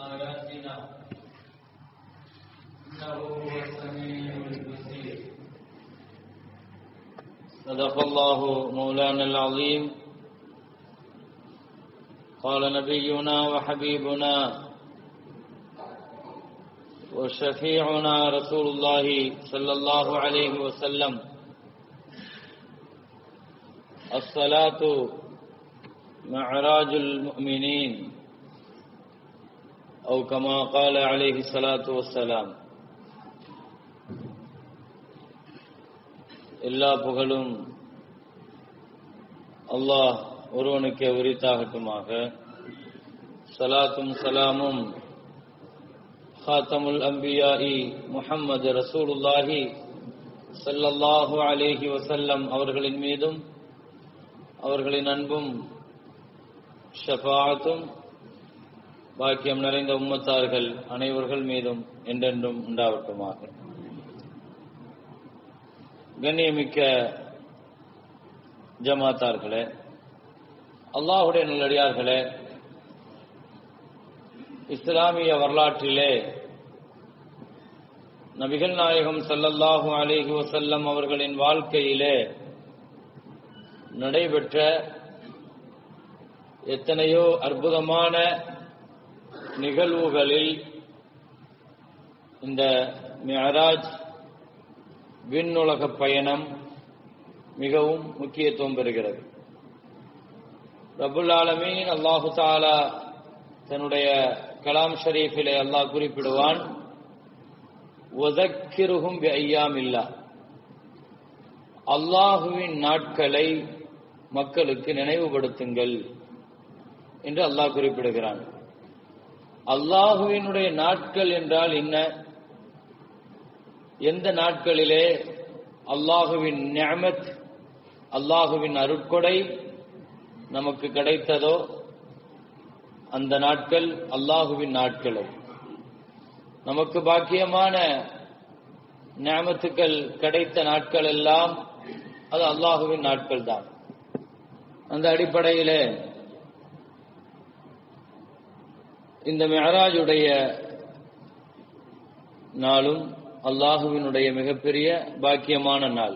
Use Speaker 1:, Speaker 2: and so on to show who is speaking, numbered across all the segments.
Speaker 1: آياتنا إنه هو السميع البصير. صدق الله مولانا العظيم. قال نبينا وحبيبنا وشفيعنا رسول الله صلى الله عليه وسلم: الصلاة معراج المؤمنين، أو كما قال عليه الصلاة والسلام. எல்லா புகழும் அல்லாஹ் ஒருவனுக்கே உரித்தாகட்டுமாக. ஸலாத்தும் ஸலாமும் ஹாத்தமுல் அம்பியாஇ முஹம்மது ரசூலுல்லாஹி ஸல்லல்லாஹு அலைஹி வஸல்லம் அவர்களின் மீதும், அவர்களின் அன்பும் ஷஃபாஅத்தும் பாக்கியம் நிறைந்த உம்மத்தார்கள் அனைவர்கள் மீதும் என்றென்றும் உண்டாவட்டுமாக. கண்ணியமிக்க ஜமாத்தார்களே, அல்லாஹுடைய நல்லடியார்களே, இஸ்லாமிய வரலாற்றிலே நபிகள் நாயகம் ஸல்லல்லாஹு அலைஹி வஸல்லம் அவர்களின் வாழ்க்கையிலே நடைபெற்ற எத்தனையோ அற்புதமான நிகழ்வுகளில் இந்த மிஅராஜ் விண்ணுலக பயணம் மிகவும் முக்கியத்துவம் பெறுகிறது. ரப்புல் ஆலமீன் அல்லாஹு தஆலா தன்னுடைய கலாம் ஷரீஃபிலே அல்லாஹ் குறிப்பிடுவான், வதக்கிருஹும் பிஅய்யாமில்லாஹ், அல்லாஹுவின் நாட்களை மக்களுக்கு நினைவுபடுத்துங்கள் என்று அல்லாஹ் குறிப்பிடுகிறான். அல்லாஹுவினுடைய நாட்கள் என்றால் என்ன? எந்த நாட்களிலே அல்லாஹுவின் நிஅமத், அல்லாஹுவின் அருட்கொடை நமக்கு கிடைத்ததோ அந்த நாட்கள் அல்லாஹுவின் நாட்கள். நமக்கு பாக்கியமான நிஅமத்துக்கள் கிடைத்த நாட்கள் எல்லாம் அது அல்லாஹுவின் நாட்கள் தான். அந்த அடிப்படையிலே இந்த மிஅராஜுடைய நாளும் அல்லாஹுவினுடைய மிகப்பெரிய பாக்கியமான நாள்.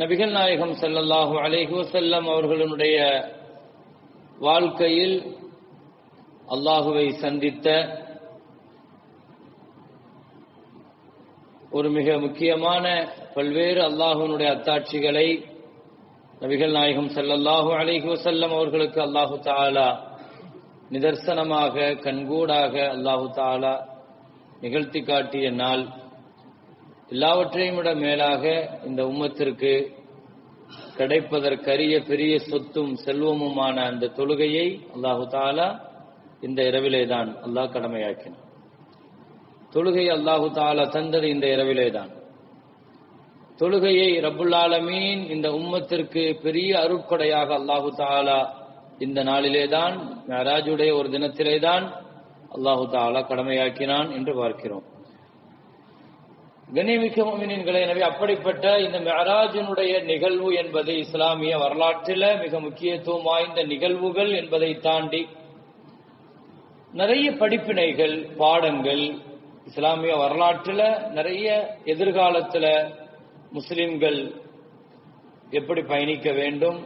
Speaker 1: நபிகள் நாயகம் ஸல்லல்லாஹு அலைஹி வஸல்லம் அவர்களுடைய வாழ்க்கையில் அல்லாஹுவை சந்தித்த ஒரு மிக முக்கியமான பல்வேறு அல்லாஹுவினுடைய அத்தாட்சிகளை நபிகள் நாயகம் ஸல்லல்லாஹு அலைஹி வஸல்லம் அவர்களுக்கு அல்லாஹு தஆலா நிதர்சனமாக கண்கூடாக அல்லாஹு தஆலா நிகழ்த்தி காட்டிய நாள். எல்லாவற்றையும் விட மேலாக இந்த உம்மத்திற்கு கிடைப்பதற்கரிய பெரிய சொத்தும் செல்வமுமான அந்த தொழுகையை அல்லாஹு தஆலா இந்த இரவிலே தான் அல்லாஹ் கடமையாக்கினார். தொழுகை அல்லாஹு தஆலா தந்தது இந்த இரவிலே தான். தொழுகையை ரப்புல் ஆலமீன் இந்த உம்மத்திற்கு பெரிய அருட்கொடையாக அல்லாஹு தஆலா இந்த நாளிலே தான், மிஅராஜுடைய ஒரு தினத்திலே தான் அல்லாஹு தஆலா கடமையாக்கினான் என்று பார்க்கிறோம். கண்ணியமிக்க முஃமினீன்களே, எனவே அப்படிப்பட்ட இந்த மிஅராஜினுடைய நிகழ்வு என்பது இஸ்லாமிய வரலாற்றில் மிக முக்கியத்துவம் வாய்ந்த நிகழ்வுகள் என்பதை தாண்டி நிறைய படிப்பினைகள், பாடங்கள் இஸ்லாமிய வரலாற்றில் நிறைய எதிர்காலத்தில் முஸ்லிம்கள் எப்படி பயணிக்க வேண்டும்,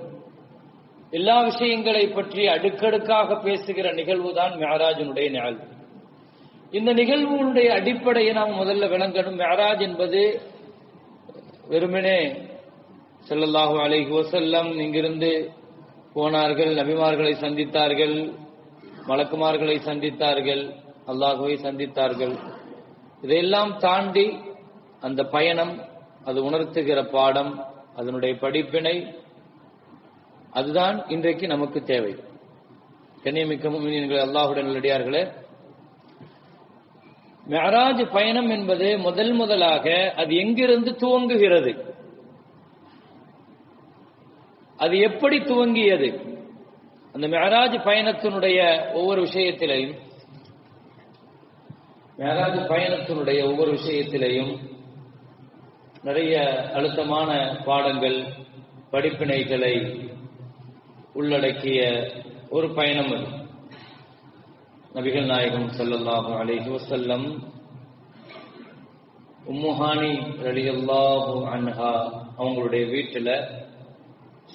Speaker 1: எல்லா விஷயங்களை பற்றி அடுக்கடுக்காக பேசுகிற நிகழ்வு தான் மிஅராஜினுடைய நிகழ்வு. இந்த நிகழ்வுடைய அடிப்படையை நாம் முதல்ல விளங்கணும். மிஅராஜ் என்பது வெறுமனே ஸல்லல்லாஹு அலைஹி வஸல்லம் இங்கிருந்து போனார்கள், நபிமார்களை சந்தித்தார்கள், மலக்குமார்களை சந்தித்தார்கள், அல்லாஹுவை சந்தித்தார்கள், இதையெல்லாம் தாண்டி அந்த பயணம், அது உணர்த்துகிற பாடம், அதனுடைய படிப்பினை, அதுதான் இன்றைக்கு நமக்கு தேவை. கண்ணியமிக்க முஃமினீன்களே, அல்லாஹ்வுடைய நல்லடியார்களே, மிஅராஜ் பயணம் என்பது முதலாக அது எங்கிருந்து துவங்குகிறது, அது எப்படி துவங்கியது, அந்த மிஅராஜ் பயணத்தினுடைய ஒவ்வொரு விஷயத்திலையும் நிறைய அழுத்தமான பாடங்கள், படிப்பினைகளை உள்ளடக்கிய ஒரு பயணம் அது. நபிகள் நாயகம் ஸல்லல்லாஹு அலைஹி வஸல்லம் உம்மு ஹானி ரலியல்லாஹு அன்ஹா அவங்களுடைய வீட்டில்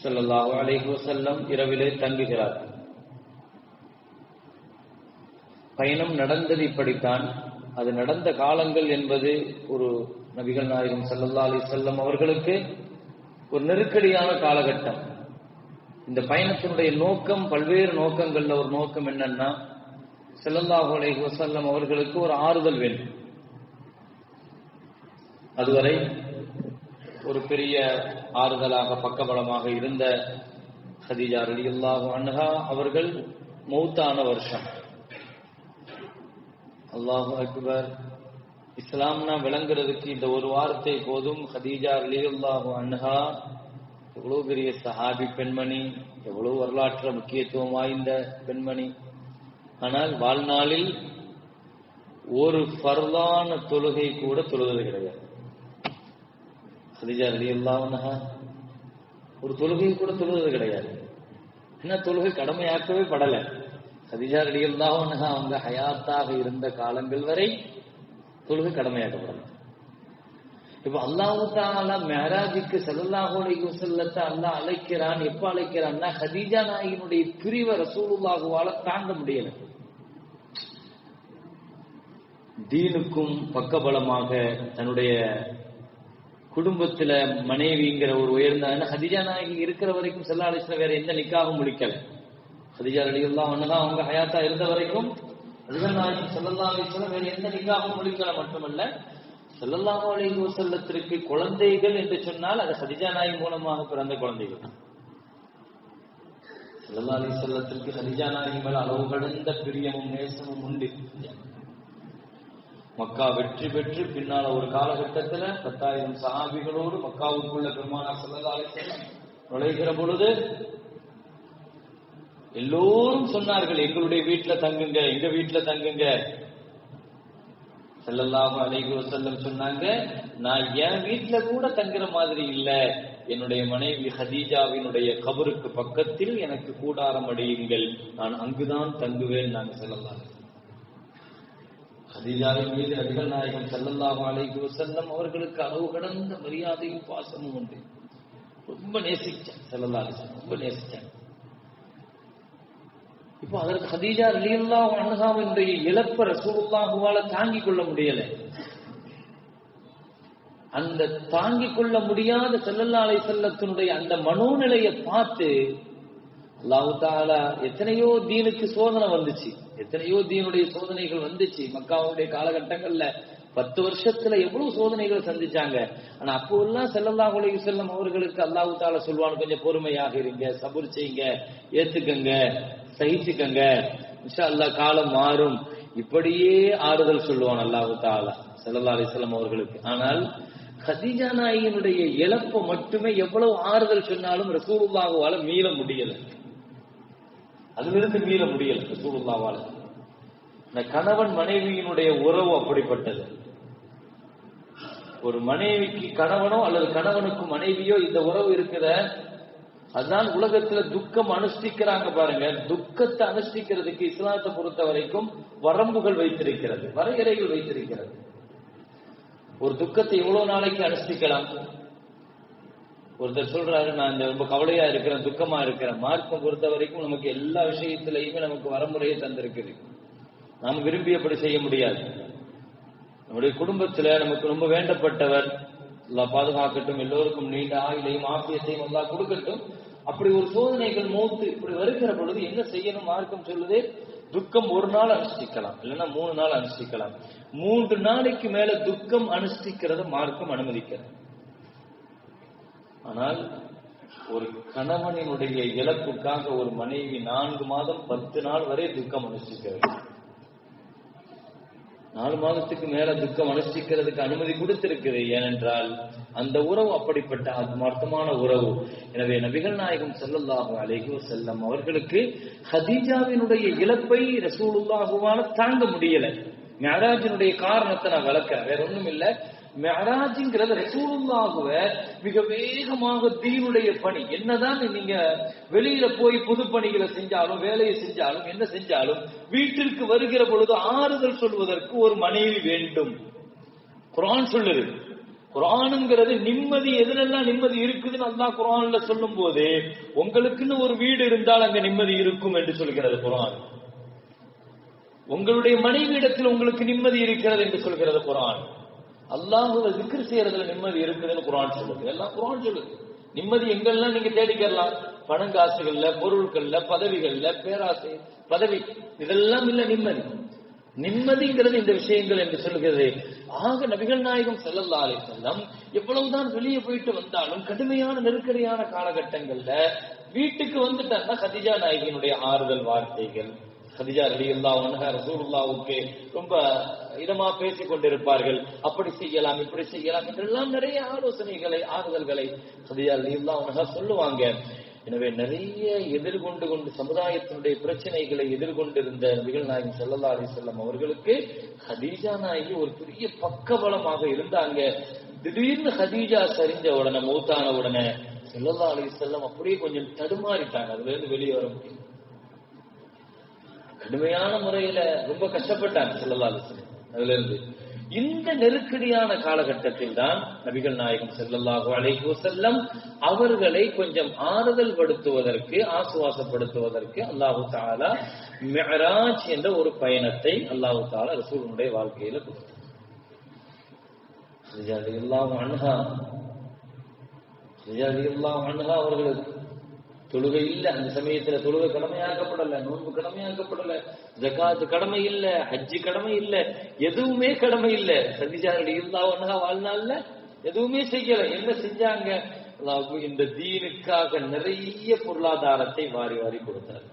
Speaker 1: ஸல்லல்லாஹு அலைஹி வஸல்லம் இரவிலே தங்குகிறார். பயணம் நடந்தது இப்படித்தான். அது நடந்த காலங்கள் என்பது ஒரு நபிகள் நாயகம் ஸல்லல்லாஹு அலைஹி வஸல்லம் அவர்களுக்கு ஒரு நெருக்கடியான காலகட்டம். இந்த பயணத்தினுடைய நோக்கம், பல்வேறு நோக்கங்கள்ல ஒரு நோக்கம் என்னன்னா, ஸல்லல்லாஹு அலைஹி வஸல்லம் அவர்களுக்கு ஒரு ஆறுதல் வேண்டும். அதுவரை ஒரு பெரிய ஆறுதலாக பக்கபலமாக இருந்த ஹதீஜா ரலியல்லாஹு அன்ஹா அவர்கள் மௌத்தான வருஷம். அல்லாஹு அக்பர். இஸ்லாம்னா விளங்குறதுக்கு இந்த ஒரு வார்த்தை போதும். ஹதீஜா ரலியல்லாஹு அன்ஹா எவ்வளவு பெரிய சஹாபி பெண்மணி, எவ்வளவு வரலாற்று முக்கியத்துவம் வாய்ந்த பெண்மணி. ஆனால் வாழ்நாளில் ஒரு ஃபர்லான தொழுகை கூட தொழுவது கிடையாது. ஹதீஜா ரலியல்லாஹு அன்ஹா ஒரு தொழுகை கூட தொழுவது கிடையாது. என்ன, தொழுகை கடமையாக்கவே படல. ஹதீஜா ரலியல்லாஹு அன்ஹா அவங்க ஹயாத்தாக இருந்த காலங்கள் வரை தொழுகை கடமையாக்கப்படல. இப்ப அல்லாஹு தஆலா மிஅராஜுக்கு ஸல்லல்லாஹு அலைஹி வஸல்லத்தை அல்லாஹ் அழைக்கிறான். எப்ப அழைக்கிறான்னா, ஹதீஜா நாயகினுடைய பிரிவை ரசூலுல்லாஹுவால தாங்க முடியல. தீனுக்கும் பக்கபலமாக தன்னுடைய குடும்பத்துல மனைவிங்கிற ஒரு உயர்ந்த ஹதீஜா நாயகி இருக்கிற வரைக்கும் ஸல்லல்லாஹு அலைஹி வஸல்லம் வேற எந்த நிக்காவும் முடிக்கல. ஹதீஜா ரலியல்லாஹு அன்ஹா அவங்க ஹயாத்தா இருந்த வரைக்கும் நபிகள் நாயகம் ஸல்லல்லாஹு அலைஹி வஸல்லம் வேற எந்த நிக்காவும் முடிக்கல. மட்டுமல்ல, ஸல்லல்லாஹு அலைஹி வஸல்லத்திற்கு குழந்தைகள் என்று சொன்னால் அது ஹதீஜா நாயகி மூலமாக பிறந்த குழந்தைகள் தான். ஸல்லல்லாஹு அலைஹி வஸல்லத்திற்கு ஹதீஜா நாயகி மேல அளவு கடந்த பிரியமும் நேசமும் உண்டு. மக்கா வெற்றி பெற்று பின்னால ஒரு காலகட்டத்தில் 10,000 சஹாபிகளோடு மக்காவுக்குள்ள பெருமானார் ஸல்லல்லாஹு அலைஹி வஸல்லம் நுழைகிற பொழுது எல்லோரும் சொன்னார்கள், எங்களுடைய வீட்டுல தங்குங்க, எங்க வீட்டுல தங்குங்க. ஸல்லல்லாஹு அலைஹி வஸல்லம் சொன்னாங்க, நான் என் வீட்டுல கூட தங்குற மாதிரி இல்ல, என்னுடைய மனைவி ஹதீஜாவினுடைய கபருக்கு பக்கத்தில் எனக்கு கூடாரம் அடியுங்கள், நான் அங்குதான் தங்குவேன். நாங்க ஸல்லல்லாஹு அலைஹி வஸல்லம் ஹதீஜாவின் மீது நபிகள் நாயகம் ஸல்லல்லாஹு அலைஹி வஸல்லம் அவர்களுக்கு அளவு கடந்த மரியாதையும் பாசமும் உண்டு. ரொம்ப நேசிச்சாங்க ஸல்லல்லாஹு அலைஹி வஸல்லம், ரொம்ப நேசிச்சாங்க. இப்போ அதற்கு ஹதீஜா ரலியல்லாஹு அன்ஹாவினுடைய இழப்பை ரசூலுல்லாஹுவால தாங்கிக் கொள்ள முடியல. அந்த தாங்கிக் கொள்ள முடியாத ஸல்லல்லாஹு அலைஹி வஸல்லத்தினுடைய அந்த மனோநிலையை பார்த்து அல்லாஹ் தஆலா எத்தனையோ தீனுக்கு சோதனை வந்துச்சு, எத்தனையோ தீனுடைய சோதனைகள் வந்துச்சு. மக்காவுடைய காலகட்டங்கள்ல 10 வருஷத்துல எவ்வளவு சோதனைகள் சந்திச்சாங்க. ஆனா அப்போ எல்லாம் ஸல்லல்லாஹு அலைஹி வஸல்லம் அவர்களுக்கு அல்லாஹ் தஆலா சொல்வான், கொஞ்சம் பொறுமையாக இருங்க, சபூர் செய்யுங்க, ஏத்துக்கங்க, சகிச்சுக்கங்க, இன்ஷா அல்லாஹ் காலம் மாறும், இப்படியே ஆறுதல் சொல்லுவான் அல்லாஹ் தஆலா ஸல்லல்லாஹு அலைஹி வஸல்லம் அவர்களுக்கு. ஆனால் ஹதீஜா நாயகியினுடைய இழப்பு மட்டுமே எவ்வளவு ஆறுதல் சொன்னாலும் ரசூலுல்லாஹுவால மீள முடியல, அதிலிருந்து மீள முடியல ரசூலுல்லாஹுவால. இந்த கணவன் மனைவியினுடைய உறவு அப்படிப்பட்டது. ஒரு மனைவிக்கு கணவனோ அல்லது கணவனுக்கு மனைவியோ இந்த உறவு இருக்கிற, அதுதான் உலகத்துல துக்கம் அனுஷ்டிக்கிறாங்க பாருங்க. துக்கத்தை அனுஷ்டிக்கிறதுக்கு இஸ்லாத்தை பொறுத்த வரைக்கும் வரம்புகள் வைத்திருக்கிறது, வரையறைகள் வைத்திருக்கிறது. ஒரு துக்கத்தை எவ்வளவு நாளைக்கு அனுஷ்டிக்கலாம்? ஒருத்தர் சொல்றாரு, நான் இந்த ரொம்ப கவலையா இருக்கிறேன், துக்கமா இருக்கிறேன். மார்க்கம் பொறுத்த வரைக்கும் நமக்கு எல்லா விஷயத்திலையுமே நமக்கு வரமுறையை தந்திருக்குது. நாம் விரும்பியபடி செய்ய முடியாது. நம்முடைய குடும்பத்துல நமக்கு ரொம்ப வேண்டப்பட்டவர், அல்லாஹ் பாதுகாக்கட்டும், எல்லோருக்கும் நீண்ட ஆயுளையும் ஆபியத்தையும் அல்லாஹ் கொடுக்கட்டும். அப்படி ஒரு சோதனைகள் மௌத்து இப்படி வருகிற பொழுது என்ன செய்யணும்? மார்க்கம் சொல்லுது, துக்கம் ஒரு நாள் அனுஷ்டிக்கலாம், இல்லைன்னா 3 நாள் அனுஷ்டிக்கலாம். 3 நாளைக்கு மேல துக்கம் அனுஷ்டிக்கிறத மார்க்கம் அனுமதிக்கிறது. ஆனால் ஒரு கணவனினுடைய இழப்புக்காக ஒரு மனைவி 4 மாதம் 10 நாள் வரை துக்கம் அனுஷ்டிக்க வேண்டும். 4 மாதத்துக்கு மேல துக்கம் அனுஷ்டிக்கிறதுக்கு அனுமதி கொடுத்திருக்கிறது. ஏனென்றால் அந்த உறவு அப்படிப்பட்ட ஆத்மார்த்தமான உறவு. எனவே நபிகள் நாயகம் ஸல்லல்லாஹு அலைஹி வஸல்லம் அவர்களுக்கு ஹதீஜாவினுடைய இழப்பை ரசூலுல்லாஹுவால தாங்க முடியல. மிஅராஜினுடைய காரணத்தை நான் விளக்கிறேன், வேற ஒண்ணும் இல்ல. மெஹராஜ்ங்கிறது ரசூலுல்லாஹுவ மிக வேகமாக தீனுடைய பணி. என்னதான் நீங்க வெளியில போய் பொது பணிகளை செஞ்சாலும் வேலையை செஞ்சாலும் என்ன செஞ்சாலும் வீட்டிற்கு வருகிற பொழுது ஆறுதல் சொல்வதற்கு ஒரு மனைவி வேண்டும். குர்ஆன் சொல்லுது. குர்ஆனுங்கிறது நிம்மதி, எதுலெல்லாம் நிம்மதி இருக்குதுன்னு அல்லாஹ் குர்ஆன்ல சொல்லும் போது உங்களுக்குன்னு ஒரு வீடு இருந்தால் அங்க நிம்மதி இருக்கும் என்று சொல்கிறது குர்ஆன். உங்களுடைய மனைவி இடத்தில் உங்களுக்கு நிம்மதி இருக்கிறது என்று சொல்கிறது குர்ஆன். அல்லாஹ்வை zikr செய்யறதுல நிம்மதி இருக்குதுன்னு குர்ஆன் சொல்லுது. எல்லாம் குர்ஆன் சொல்லுது. நிம்மதி எங்கெல்லாம் நீங்க தேடிக்கலாம். பணங்காசுகள்ல, பொருட்கள்ல, பதவிகள்ல, பேராசை பதவி இதெல்லாம் இல்ல நிம்மதி. நிம்மதிங்கிறது இந்த விஷயங்கள் என்று சொல்கிறது. ஆக நபிகள் நாயகம் ஸல்லல்லாஹு அலைஹி வஸல்லம் எவ்வளவுதான் வெளியே போயிட்டு வந்தாலும் கடுமையான நெருக்கடியான காலகட்டங்கள்ல வீட்டுக்கு வந்துட்டாங்கன்னா கதீஜா நாயகியினுடைய ஆறுதல் வார்த்தைகள், கதீஜா ரலியல்லாஹு அன்ஹா ரசூலுல்லாஹ்வுக்கு ரொம்ப இதமா பேசிக் கொண்டிருப்பார்கள். அப்படி செய்யலாம், இப்படி செய்யலாம் என்றெல்லாம் நிறைய ஆலோசனைகளை, ஆறுதல்களை கதீஜா ரலியல்லாஹு அன்ஹா சொல்லுவாங்க. எனவே நிறைய எதிர்கொண்டு சமுதாயத்தினுடைய பிரச்சனைகளை எதிர்கொண்டிருந்த நபிகள் நாயகம் ஸல்லல்லாஹு அலைஹி வஸல்லம் அவர்களுக்கு கதீஜா நாயகி ஒரு பெரிய பக்கபலமாக இருந்தாங்க. திடீர்னு கதீஜா சரிஞ்ச உடனே, மௌத்தான உடனே ஸல்லல்லாஹு அலைஹி வஸல்லம் அப்படியே கொஞ்சம் தடுமாறிட்டாங்க. அதுல இருந்து வெளியே வர முடியும். கடுமையான முறையில ரொம்ப கஷ்டப்பட்டாங்க ஸல்லல்லாஹு அலைஹி வஸல்லம். அதுல இருந்து இந்த நெருக்கடியான காலகட்டத்தில் தான் நபிகள் நாயகம் ஸல்லல்லாஹு அலைஹி வஸல்லம் அவர்களை கொஞ்சம் ஆறுதல் படுத்துவதற்கு, ஆசுவாசப்படுத்துவதற்கு அல்லாஹு தஆலா மிஅராஜ் என்ற ஒரு பயணத்தை அல்லாஹு தஆலா ரசூலுடைய வாழ்க்கையில கொடுத்தார். கதீஜா ரலியல்லாஹு அன்ஹா அவர்களுக்கு தொழுகை இல்ல. அந்த சமயத்துல தொழுகை கடமையாக்கப்படல, நோன்பு கடமையாக்கப்படல, ஜகாத் கடமை இல்ல, ஹஜ்ஜி கடமை இல்ல, எதுவுமே கடமை இல்ல. கதீஜா ரலியல்லாஹு அன்ஹா வாழ்நாள்ல எதுவுமே செய்யல. என்ன செஞ்சாங்க? அல்லாஹ் இந்த தீனுக்காக நிறைய பொருளாதாரத்தை வாரி வாரி கொடுத்தார்.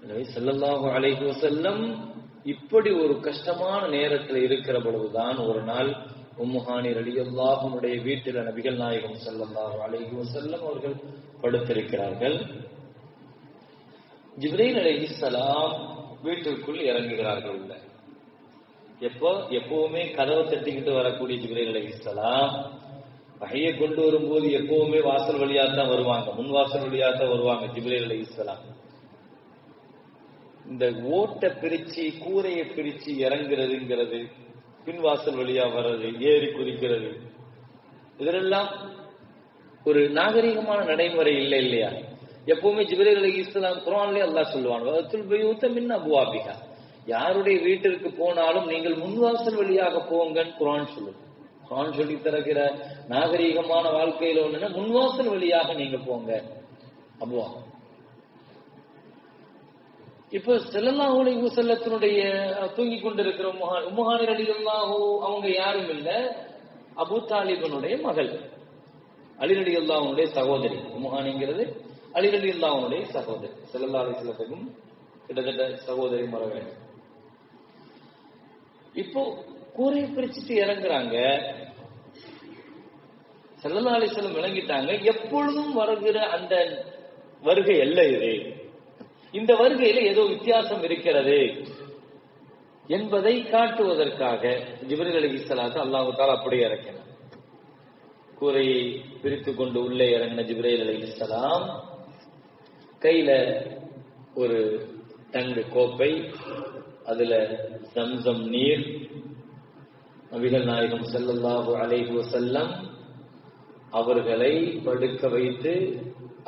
Speaker 1: எனவே ஸல்லல்லாஹு அலைஹி வஸல்லம் இப்படி ஒரு கஷ்டமான நேரத்தில் இருக்கிற பொழுதுதான் ஒரு நாள் உம்மு ஹானி ரலியல்லாஹு அன்ஹுடைய வீட்டில் நபிகள் நாயகம் ஸல்லல்லாஹு அலைஹி வஸல்லம் அவர்கள் படுத்திருக்கிறார்கள். ஜிப்ரீல் அலைஹிஸ்ஸலாம் வீட்டிற்குள் இறங்குகிறார்கள். உள்ள எப்பவுமே கதவை தட்டிக்கிட்டு வரக்கூடிய ஜிப்ரீல் அலைஹிஸ்ஸலாம் வஹையை கொண்டு வரும்போது எப்பவுமே வாசல் வழியாத்தான் வருவாங்க, முன் வாசல் வழியாத்தான் வருவாங்க ஜிப்ரீல் அலைஹிஸ்ஸலாம். இந்த ஓட்டை பிரிச்சு, கூரையை பிரிச்சு இறங்குறதுங்கிறது, பின்வாசல் வழியா வர்றது, ஏறி குதிக்கிறது, இதெல்லாம் ஒரு நாகரிகமான நடைமுறை இல்லை இல்லையா? எப்பவுமே ஜிப்ரீல் அலைஹிஸ்ஸலாம் குர்ஆன்லயே அல்லாஹ் சொல்லுவான், வஅத்துல் பயூத மின் அப்வாபிஹா, யாருடைய வீட்டிற்கு போனாலும் நீங்கள் முன்வாசல் வழியாக போங்கன்னு குர்ஆன் சொல்லுது. குர்ஆன் சொல்லி தருகிற நாகரிகமான வாழ்க்கையில ஒண்ணுன்னா முன்வாசல் வழியாக நீங்க போங்க. அப்வா இப்ப ஸல்லல்லாஹு அலைஹி வஸல்லத்தினுடைய தூங்கி கொண்டிருக்கிற உம்மு ஹானி ரலியல்லாஹு அவங்க யாரும் இல்ல, அபூ தாலிபனுடைய மகள், அலி ரலியல்லாஹு அன்ஹுடைய சகோதரி. உம்மு ஹானிங்கிறது அலி ரலியல்லாஹு அன்ஹுடைய சகோதரி. ஸல்லல்லாஹு அலைஹி வஸல்லத்துக்கும் கிட்டத்தட்ட சகோதரி மரபு. இப்போ கூரையை பிரிச்சுட்டு இறங்குறாங்க. ஸல்லல்லாஹு அலைஹி வஸல்லம் விளங்கிட்டாங்க, எப்பொழுதும் வருகிற அந்த வருகை அல்ல இது, இந்த வருகையில ஏதோ வித்தியாசம் இருக்கிறது என்பதை காட்டுவதற்காக ஜிப்ரீல் அலைஹிஸ்ஸலாத்தை அல்லாஹ் தஆலா அப்படியே இறக்கினார். கூரையை பிரித்துக் கொண்டு உள்ளே இறங்கின ஜிப்ரீல் அலைஹிஸ்ஸலாம் கையில ஒரு தண்டு கோப்பை, அதுல ஜம்சம் நீர், நபிகள் நாயகம் ஸல்லல்லாஹு அலைஹி வஸல்லம் அவர்களை படுக்க வைத்து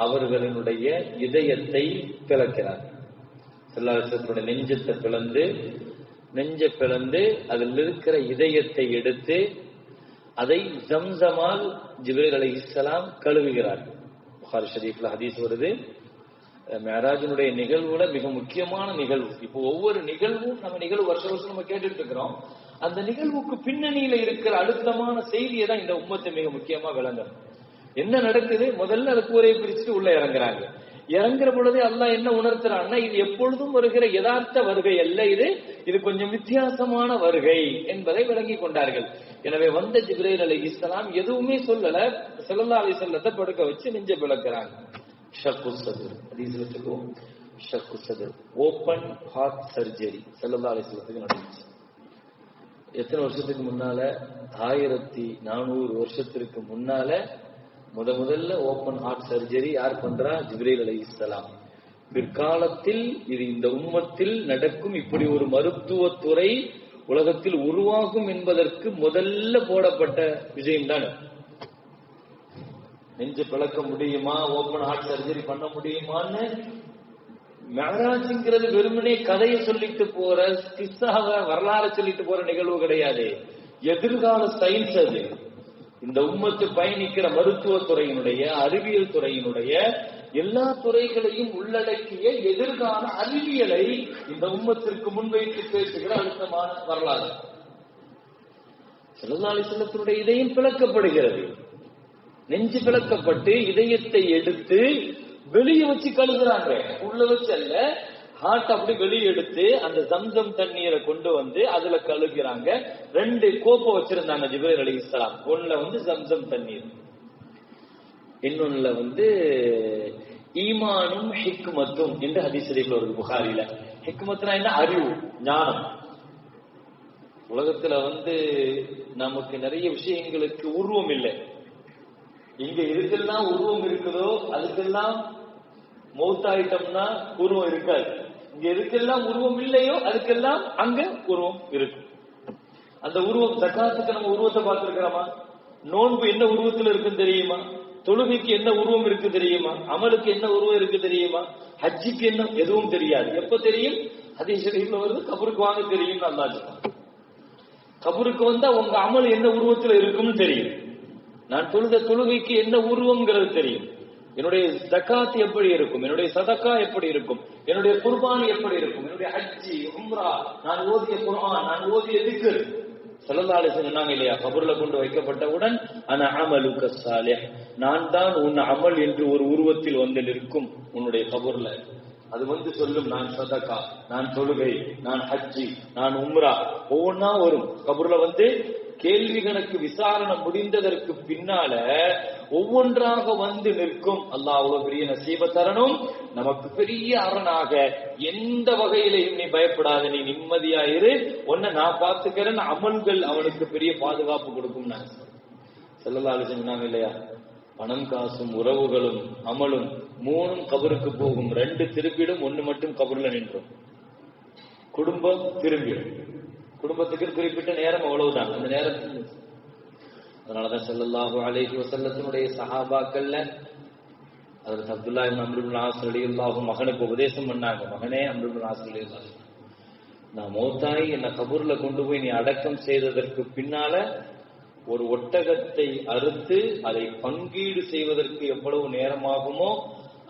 Speaker 1: அவர்களினுடைய இதயத்தை பிளக்கிறார். ஸல்லல்லாஹு நெஞ்சத்தை பிளந்து அதில் இருக்கிற இதயத்தை எடுத்து அதை ஜம்சமால் ஜிப்ரீல் அலைஹிஸ்ஸலாம் கழுவுகிறார். புகாரி ஷரீஃப்ல ஹதீஸ் வருது. மிஅராஜினுடைய நிகழ்வுல மிக முக்கியமான நிகழ்வு. இப்போ ஒவ்வொரு நிகழ்வும் நம்ம நிகழ்வு வருஷம் நம்ம கேட்டுட்டு இருக்கிறோம். அந்த நிகழ்வுக்கு பின்னணியில இருக்கிற அழுத்தமான செய்தியை தான் இந்த உம்மத்தை மிக முக்கியமா விளங்கணும். என்ன நடக்குது? முதல்ல அது கூரையை பிரிச்சுட்டு உள்ள இறங்குறாங்க. இறங்குற பொழுதே அல்லாஹ் என்ன உணர்த்துறான்னா, இது எப்பொழுதும் வருகிற யதார்த்த வருகை அல்ல, இது கொஞ்சம் வித்தியாசமான வருகை என்பதை விளங்கி கொண்டார்கள். எனவே வந்த ஜிப்ரீல் அலைஹிஸ்ஸலாம் எதுவுமே சொல்லல, ஸல்லல்லாஹு அலைஹி வஸல்லத்தை படுக்க வச்சு நெஞ்ச பிளக்குறாங்க. ஷக்கு சதுர் ஹதீஸ்ல சொல்லுவோம், ஷக்கு சதுர் ஓபன் ஹார்ட் சர்ஜரி ஸல்லல்லாஹு அலைஹி வஸல்லத்துக்கு நடந்துச்சு. எத்தனை வருஷத்துக்கு முன்னால? 1400 வருஷத்திற்கு முன்னால முதல்ல ஓபன் ஹார்ட் சர்ஜரி யார் பண்றா? ஜிப்ரீல் அலைஹிஸ்ஸலாம். பிற்காலத்தில் இது இந்த உம்மத்தில் நடக்கும், இப்படி ஒரு மருத்துவத்துறை உலகத்தில் உருவாகும் என்பதற்கு முதல்ல போடப்பட்ட விஷயம் தான். நெஞ்சு பிளக்க முடியுமா, ஓபன் ஹார்ட் சர்ஜரி பண்ண முடியுமான்னு மெஹராஜ்ங்கிறது வெறுமனே கதையை சொல்லிட்டு போற, கிஸ்ஸாவ வரலாறு சொல்லிட்டு போற நிகழ்வு கிடையாது. எதிர்கால சயின்ஸ் அது. இந்த உம்மத்து பயணிக்கிற மருத்துவத்துறையினுடைய, அறிவியல் துறையினுடைய எல்லா துறைகளையும் உள்ளடக்கிய எதிர்கால அறிவியலை இந்த உம்மத்திற்கு முன்வைத்து பேசுகிற அழுத்தமான வரலாறு. ஸல்லல்லாஹு அலைஹி வஸல்லத்தினுடைய இதயம் பிளக்கப்படுகிறது. நெஞ்சு பிளக்கப்பட்டு இதயத்தை எடுத்து வெளியே வச்சு கழுகுறாங்க. உள்ள வச்சு அல்ல, ஹார்ட் அப்படி வெளியே எடுத்து அந்த ஜம்சம் தண்ணீரை கொண்டு வந்து அதுல கழுகுறாங்க. 2 கோப்பை வச்சிருந்தாங்க ஜிப்ரீல் அலைஹிஸ்ஸலாம். ஒண்ணுல ஜம்சம் தண்ணீர், இன்னொன்னுல ஈமானும் ஹிக்மத்தும் என்று ஹதீஸ் ஷரீஃப்ல வருது புகாரில. ஹிக்மத்னா என்ன? அறிவு, ஞானம். உலகத்துல நமக்கு நிறைய விஷயங்களுக்கு உருவம் இல்லை. இங்க எதுக்கெல்லாம் உருவம் இருக்குதோ அதுக்கெல்லாம் மௌத்தாயிட்டம்னா உருவம் இருக்காது. இங்க எதுக்கெல்லாம் உருவம் இல்லையோ அதுக்கெல்லாம் அங்க உருவம் இருக்கும். அந்த உருவம், ஜகாத்துக்கு நம்ம உருவத்தை பார்த்திருக்கிறோமா? நோன்பு என்ன உருவத்தில் இருக்குன்னு தெரியுமா? தொழுகைக்கு என்ன உருவம் இருக்கு தெரியுமா? அமலுக்கு என்ன உருவம் இருக்கு தெரியுமா? ஹஜ்ஜிக்கு என்ன? எதுவும் தெரியாது. எப்ப தெரியும்? ஹதீஸ் ஷரீஃப்ல வருது, கபருக்கு வாங்க தெரியும். அல்லாஹ் சொல்றான், கபருக்கு வந்தா உங்க அமல் என்ன உருவத்தில் இருக்கும்னு தெரியும். நான் தொழுத தொழுகைக்கு என்ன உருவம்ங்கிறது தெரியும். என்னுடைய ஜகாத் எப்படி இருக்கும், என்னுடைய சதக்கா எப்படி இருக்கும், என்னுடைய குர்பானி எப்படி இருக்கும், என்னுடைய ஹஜ்ஜி, உம்ரா, நான் ஓதிய குர்ஆன், நான் ஓதிய திக்ர். ஸல்லல்லாஹு அலைஹி வஸல்லம் சொன்னாங்க இல்லையா, கபர்ல கொண்டு வைக்கப்பட்டவுடன் அன அமலுக ஸாலிஹ், நான் தான் உன் அமல் என்று ஒரு உருவத்தில் நிற்கும் உன்னுடைய கபர்ல. அது சொல்லும், நான் சதகா, நான் தொழுகை, நான் ஹஜ்ஜி, நான் உம்ரா, ஒவ்வொன்னா வரும். கபர்ல கேள்வி கணக்கு விசாரணை முடிந்ததற்கு பின்னால ஒவ்வொன்றாக நிற்கும். அல்லாஹ் அவ்வளவு பெரிய நசீப தரணும், நமக்கு பெரிய அரணாக. எந்த வகையிலையும் நீ பயப்படாத, நீ நிம்மதியாயிரு, உன்னை நான் பார்த்துக்கிறேன். அமல்கள் அவனுக்கு பெரிய பாதுகாப்பு கொடுக்கும். நான் ஸல்லல்லாஹு அலைஹி வஸல்லம் சொன்னாங்க இல்லையா, பணம் காசும் உறவுகளும் அமலும் 3 கபருக்கு போகும், 2 திருப்பிடும், 1 மட்டும் கபர்ல நின்றும். குடும்பம் திரும்பிடும். குடும்பத்துக்கு குறிப்பிட்ட நேரம் அவ்வளவுதான், அந்த நேரத்தில். அதனாலதான் ஸல்லல்லாஹு அலைஹி வஸல்லத்தினுடைய சஹாபாக்கள்ல ஹஜ்ரத் அப்துல்லாஹ் இப்னு அம்ர் இப்னு ஆஸ் ரலியல்லாஹு மகனுக்கு உபதேசம் பண்ணாங்க. மகனே அம்ர் இப்னு ஆஸ் ரலியல்லாஹு, நான் மௌத்தாயி என்னை கபூர்ல கொண்டு போய் நீ அடக்கம் செய்ததற்கு பின்னால ஒரு ஒட்டகத்தை அறுத்து அதை பங்கீடு செய்வதற்கு எவ்வளவு நேரமாகுமோ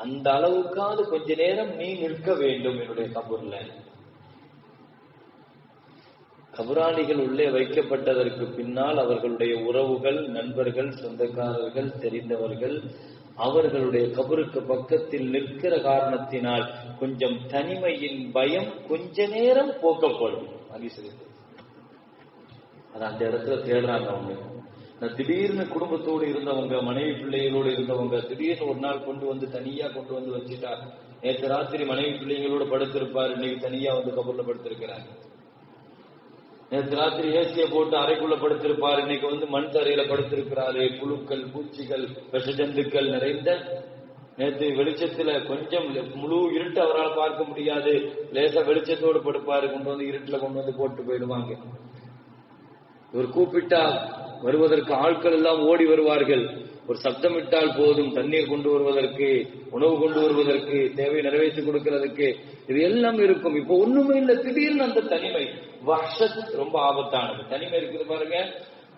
Speaker 1: அந்த அளவுக்காவது கொஞ்ச நேரம் நீ நிற்க வேண்டும் என்னுடைய கபூர்ல. கபராளிகள் உள்ளே வைக்கப்பட்டதற்கு பின்னால் அவர்களுடைய உறவுகள், நண்பர்கள், சொந்தக்காரர்கள், தெரிந்தவர்கள் அவர்களுடைய கபருக்கு பக்கத்தில் நிற்கிற காரணத்தினால் கொஞ்சம் தனிமையின் பயம் கொஞ்ச நேரம் போக்கப்படும். அது அந்த இடத்துல தேடுறாங்க அவங்க. திடீர்னு குடும்பத்தோடு இருந்தவங்க, மனைவி பிள்ளைகளோடு இருந்தவங்க திடீர்னு ஒரு நாள் தனியா கொண்டு வந்து வச்சுட்டா. நேற்று ராத்திரி மனைவி பிள்ளைங்களோட படுத்திருப்பாரு, இன்னைக்கு தனியா கபூர்ல படுத்திருக்கிறாங்க. நேற்று ராத்திரி ஏசிய போட்டு அறைக்குள்ள படுத்திருப்பாரு, இன்னைக்கு மண் தரையில படுத்திருக்கிறாரு. புழுக்கள், பூச்சிகள், விஷஜந்துக்கள் நிறைந்த. நேற்று வெளிச்சத்துல கொஞ்சம் முழு இருட்டு அவரால் பார்க்க முடியாது, லேசா வெளிச்சத்தோடு படுப்பாரு, இருட்டுல கொண்டு வந்து போட்டு போயிடுவாங்க. இவர் கூப்பிட்டா வருவதற்கு ஆட்கள் எல்லாம் ஓடி வருவார்கள். ஒரு சப்தமிட்டால் போதும், தண்ணீர் கொண்டு வருவதற்கு, உணவு கொண்டு வருவதற்கு, தேவை நிறைவேற்றி கொடுக்கிறதுக்கு, இது எல்லாம் இருக்கும். இப்போ ஒண்ணுமே இல்லை. திடீர்னு அந்த தனிமை, வஹ்ஷத், ரொம்ப ஆபத்தானது. தனிமை இருக்குது பாருங்க,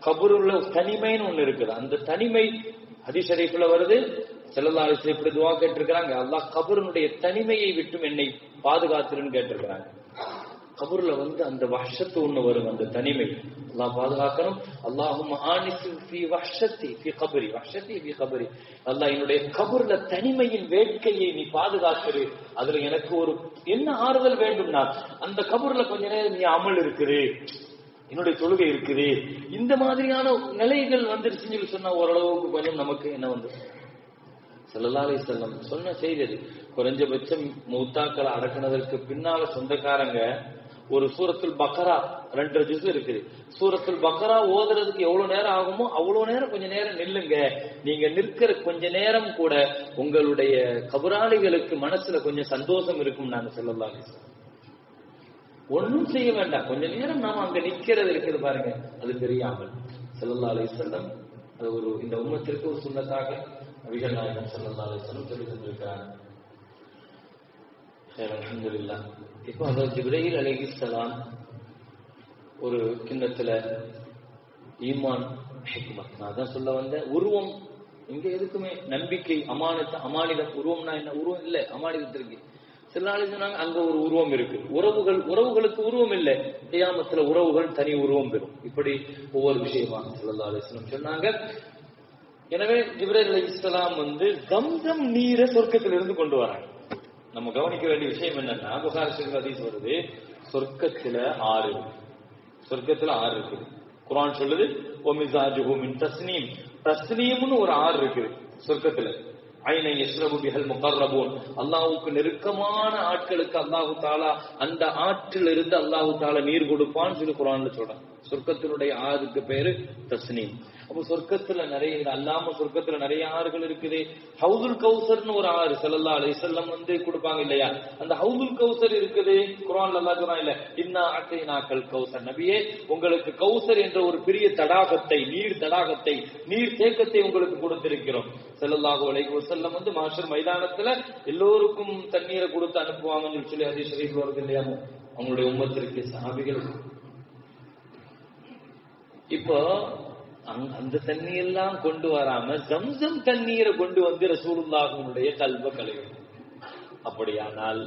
Speaker 1: கபூருள்ள தனிமைன்னு ஒண்ணு இருக்குது. அந்த தனிமை ஹதீஸ் ஷரீஃப்ல வருது. ஸல்லல்லாஹு அலைஹி வஸல்லம் இப்படி துஆ கேட்டிருக்கிறாங்க, அல்லாஹ் கபூருடைய தனிமையை விட்டும் என்னை பாதுகாத்துருன்னு கேட்டிருக்கிறாங்க. கபூர்ல அந்த வஹ்ஷத்து ஒண்ணு வரும், அந்த தனிமை. அல்லாஹ் பாதுகாக்கணும். அல்லாஹும்ம ஆனிஸு ஃபீ வஹ்ஷத்தி ஃபீ கபரி, வஹ்ஷத்தி ஃபீ கபரி. அல்லாஹ் என்னுடைய கபூர்ல தனிமையின் வேட்கையை நீ பாதுகாத்துரு. அதுல எனக்கு ஒரு என்ன ஆறுதல் வேண்டும்னா, அந்த கபூர்ல கொஞ்ச நேரம் நீ அமல் இருக்குது, என்னுடைய தொழுகை இருக்குது, இந்த மாதிரியான நிலைகள் வந்துருச்சுன்னு சொன்னா ஓரளவுக்கு கொஞ்சம் நமக்கு என்ன ஸல்லல்லாஹு அலைஹி வஸல்லம் சொன்ன செய்தி. குறைஞ்சபட்சம் மூத்தாக்களை அடக்கினதற்கு பின்னால சொந்தக்காரங்க ஒரு சூரத்துல் பக்ரா 2 ஜுஸ் இருக்குது. சூரத்துல் பக்ரா ஓதுறதுக்கு எவ்வளவு நேரம் ஆகுமோ அவ்வளவு நேரம் கொஞ்ச நேரம் நில்லுங்க. நீங்க நிற்கிற கொஞ்ச நேரம் கூட உங்களுடைய கபராளிகளுக்கு மனசுல கொஞ்சம் சந்தோஷம் இருக்கும். நாங்க ஸல்லல்லாஹு அலைஹி வஸல்லம் ஒன்னும் செய்ய வேண்டாம், கொஞ்ச நேரம் நாம அங்க நிக்கிறது இருக்குது பாருங்க, அது பெரிய அமல். ஸல்லல்லாஹு அலைஹி வஸல்லம் அது ஒரு இந்த உம்மத்திற்கு ஒரு சுன்னத்தாக நபிகள் நாயகம் ஸல்லல்லாஹு அலைஹி வஸல்லம் சொல்லி தந்திருக்கிறாங்க. அல்ஹம்துலில்லாஹ். இப்போ அந்த ஜிப்ரீல் அலைஹிஸ்ஸலாம் ஒரு கிண்ணத்துல ஈமான் ஹிக்மத், நான் தான் சொல்ல வந்த உருவம் இங்க எதுக்குமே நம்பிக்கை அமானிதம். உருவம்னா என்ன? உருவம் இல்லை, அமானிதத்திற்கு சில சொன்னாங்க அங்க ஒரு உருவம் இருக்கு. உறவுகளுக்கு உருவம் இல்லை, கியாமத்துல உறவுகள் தனி உருவம் பெறும். இப்படி ஒவ்வொரு விஷயமா ஸல்லல்லாஹு அலைஹி வஸல்லம் சொன்னாங்க. எனவே ஜிப்ரீல் அலைஹிஸ்ஸலாம் ஜம்சம் நீரை சொர்க்கத்திலிருந்து கொண்டு வராங்க. நம்ம கவனிக்க வேண்டிய விஷயம் என்னன்னா, புகாரி ஷரீஃப் ஹதீஸ் வருது, சொர்க்கத்துல 6 இருக்குது. குர்ஆன் சொல்லுது ஒமிசாஜுஹு மின் தஸ்னீம், தஸ்னீம்னு ஒரு 6 இருக்குது சொர்க்கத்துல. ஐனை யஷ்ரபு பிஹல் முகர்ரபூன், அல்லாஹ்வுக்கு நெருக்கமான ஆட்களுக்கு அல்லாஹு தஆலா அந்த ஆற்றில் இருந்து அல்லாஹு தஆலா நீர் கொடுப்பான்னு சொல்லி குர்ஆன்ல சொல்றான். சொர்க்கத்தினுடைய 6க்கு பேரு தஸ்னீம். அப்போ சொர்க்கத்துல நிறைய அல்லாம சொர்க்கத்துல நிறைய ஆறுகள் இருக்குது. ஹவுதுல் கௌசர்னு ஒரு ஆறு ஸல்லல்லாஹு அலைஹி வஸல்லம் கொடுப்பாங்க இல்லையா, அந்த ஹவுதுல் கௌசர் இருக்குது. குர்ஆன்ல அல்லாஹ் சொல்றான் இல்ல, இன்னா அத்தைனாக்கல் கௌசர், நபியே உங்களுக்கு கௌசர் என்ற ஒரு பெரிய தடாகத்தை, நீர் தடாகத்தை, நீர் தேக்கத்தை உங்களுக்கு கொடுத்திருக்கிறோம். ஸல்லல்லாஹு அலைஹி வஸல்லம் மாஷர் மைதானத்துல எல்லோருக்கும் தண்ணீரை கொடுத்து அனுப்புவாங்கன்னு சொல்லி ஹதீஸ் ஷரீஃப்ல வருது இல்லையா, அவங்களுடைய உம்மத்திற்கு சஹாபிகள். இப்போ அந்த தண்ணி எல்லாம் கொண்டு வராம ஜம்சம் தண்ணீரை கொண்டு ரசூலுல்லாஹ்வுடைய கல்ப கழுவி. அப்படியானால்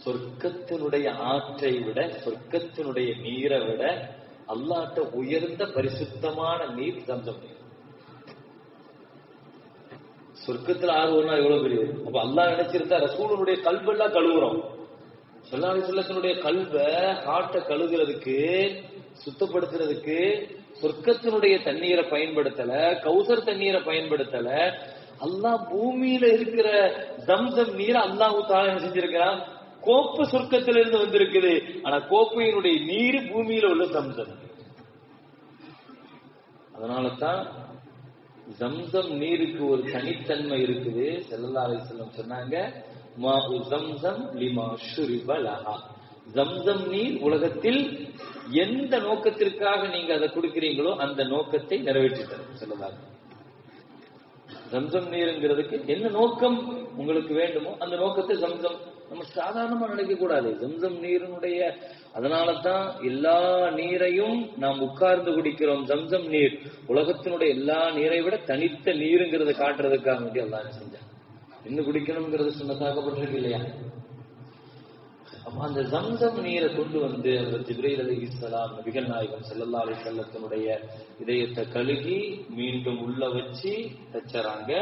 Speaker 1: சொர்க்கத்தினுடைய ஆற்றை விட, சொர்க்கத்தினுடைய நீரை விட அல்லாஹ்ட்ட உயர்ந்த பரிசுத்தமான நீர் ஜம்சம் நீர். சொர்க்கத்துல ஆறு ஒண்ணா எவ்வளவு பெரிய. அப்ப அல்லாஹ் நினைச்சிருந்தா ரசூலுடைய கல்பெல்லாம் கழுவுறோம். ஸல்லல்லாஹு அலைஹி வஸல்லத்துடைய கல்ப ஹார்ட்ட கழுகுறதுக்கு, சுத்தப்படுத்துறதுக்கு சொர்க்கத்தினுடைய தண்ணீரை பயன்படுத்தல, கௌசர் தண்ணீரை பயன்படுத்தல. அல்லாஹ் பூமியில இருக்கிற ஜம்சம் நீரை அல்லாஹ் தஆலா என்ன செஞ்சிருக்கிறான், கோப்பை சொர்க்கத்திலிருந்து வந்திருக்குது. ஆனா கோப்பையினுடைய நீர் பூமியில உள்ள ஜம்சம். அதனாலதான் ஜம்சம் நீருக்கு ஒரு தனித்தன்மை இருக்குது. ஸல்லல்லாஹு அலைஹி வஸல்லம் சொன்னாங்க, மாஉ ஜம்சம் லிமா ஷுரிப லஹா, ஜம்சம் நீர் உலகத்தில் எந்த நோக்கத்திற்காக நீங்க அதை கொடுக்கிறீங்களோ அந்த நோக்கத்தை நிறைவேற்றிட்டார் ஸல்லல்லாஹு. ஜம்சம் நீருங்கிறதுக்கு என்ன நோக்கம் உங்களுக்கு வேண்டுமோ அந்த நோக்கத்தை ஜம்சம் நம்ம சாதாரணமா நினைக்க கூடாது. ஜம்சம் நீரினுடைய, அதனாலதான் எல்லா நீரையும் நாம் உட்கார்ந்து குடிக்கிறோம். ஜம்சம் நீர் உலகத்தினுடைய எல்லா நீரை விட தனித்த நீருங்கிறத காட்டுறதுக்காக வேண்டி அல்லாஹ் செஞ்சான். என்ன குடிக்கணும்ங்கிறது சுன்னத்தாக்கப்பட்டிருக்கு இல்லையா. அப்ப அந்த ஜம்சம் நீரை கொண்டு ஜிப்ரீல் அலைஹிஸ்ஸலாம் நபிகள் நாயகம் ஸல்லல்லாஹு அலைஹி வஸல்லத்தினுடைய இதயத்தை கழுகி மீண்டும் உள்ள வச்சு தச்சறாங்க.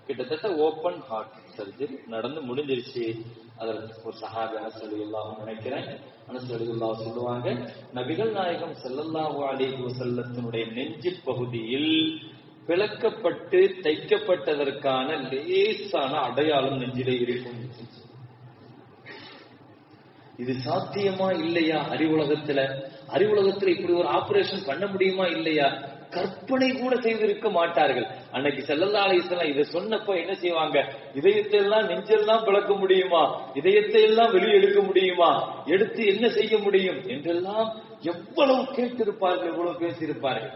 Speaker 1: கிட்டத்தட்ட ஓபன் ஹார்ட் சர்ஜரி நடந்து முடிஞ்சிருச்சு. அதற்கு ஒரு சஹாபி அனஸ் ரலியல்லாஹு நினைக்கிறேன், அனஸ் ரலியல்லாஹு சொல்லுவாங்க, நபிகள் நாயகம் ஸல்லல்லாஹு அலைஹி வஸல்லத்தினுடைய நெஞ்சு பகுதியில் பிளக்கப்பட்டு தைக்கப்பட்டதற்கான லேசான அடையாளம் நெஞ்சிலே இருக்கும். இது சாத்தியமா இல்லையா? அறிவுலகத்துல இப்படி ஒரு ஆபரேஷன் பண்ண முடியுமா இல்லையா? கற்பனை கூட செய்திருக்க மாட்டார்கள். அன்னைக்கு ஸல்லல்லாஹு அலைஹி வஸல்லம் இதை சொன்னப்ப என்ன செய்வாங்க, இதயத்தை எல்லாம் நெஞ்செல்லாம் பிளக்க முடியுமா, இதயத்தை எல்லாம் வெளியே எடுக்க முடியுமா, எடுத்து என்ன செய்ய முடியும் என்றெல்லாம் எவ்வளவு கேட்டிருப்பார்கள், எவ்வளவு பேசியிருப்பார்கள்.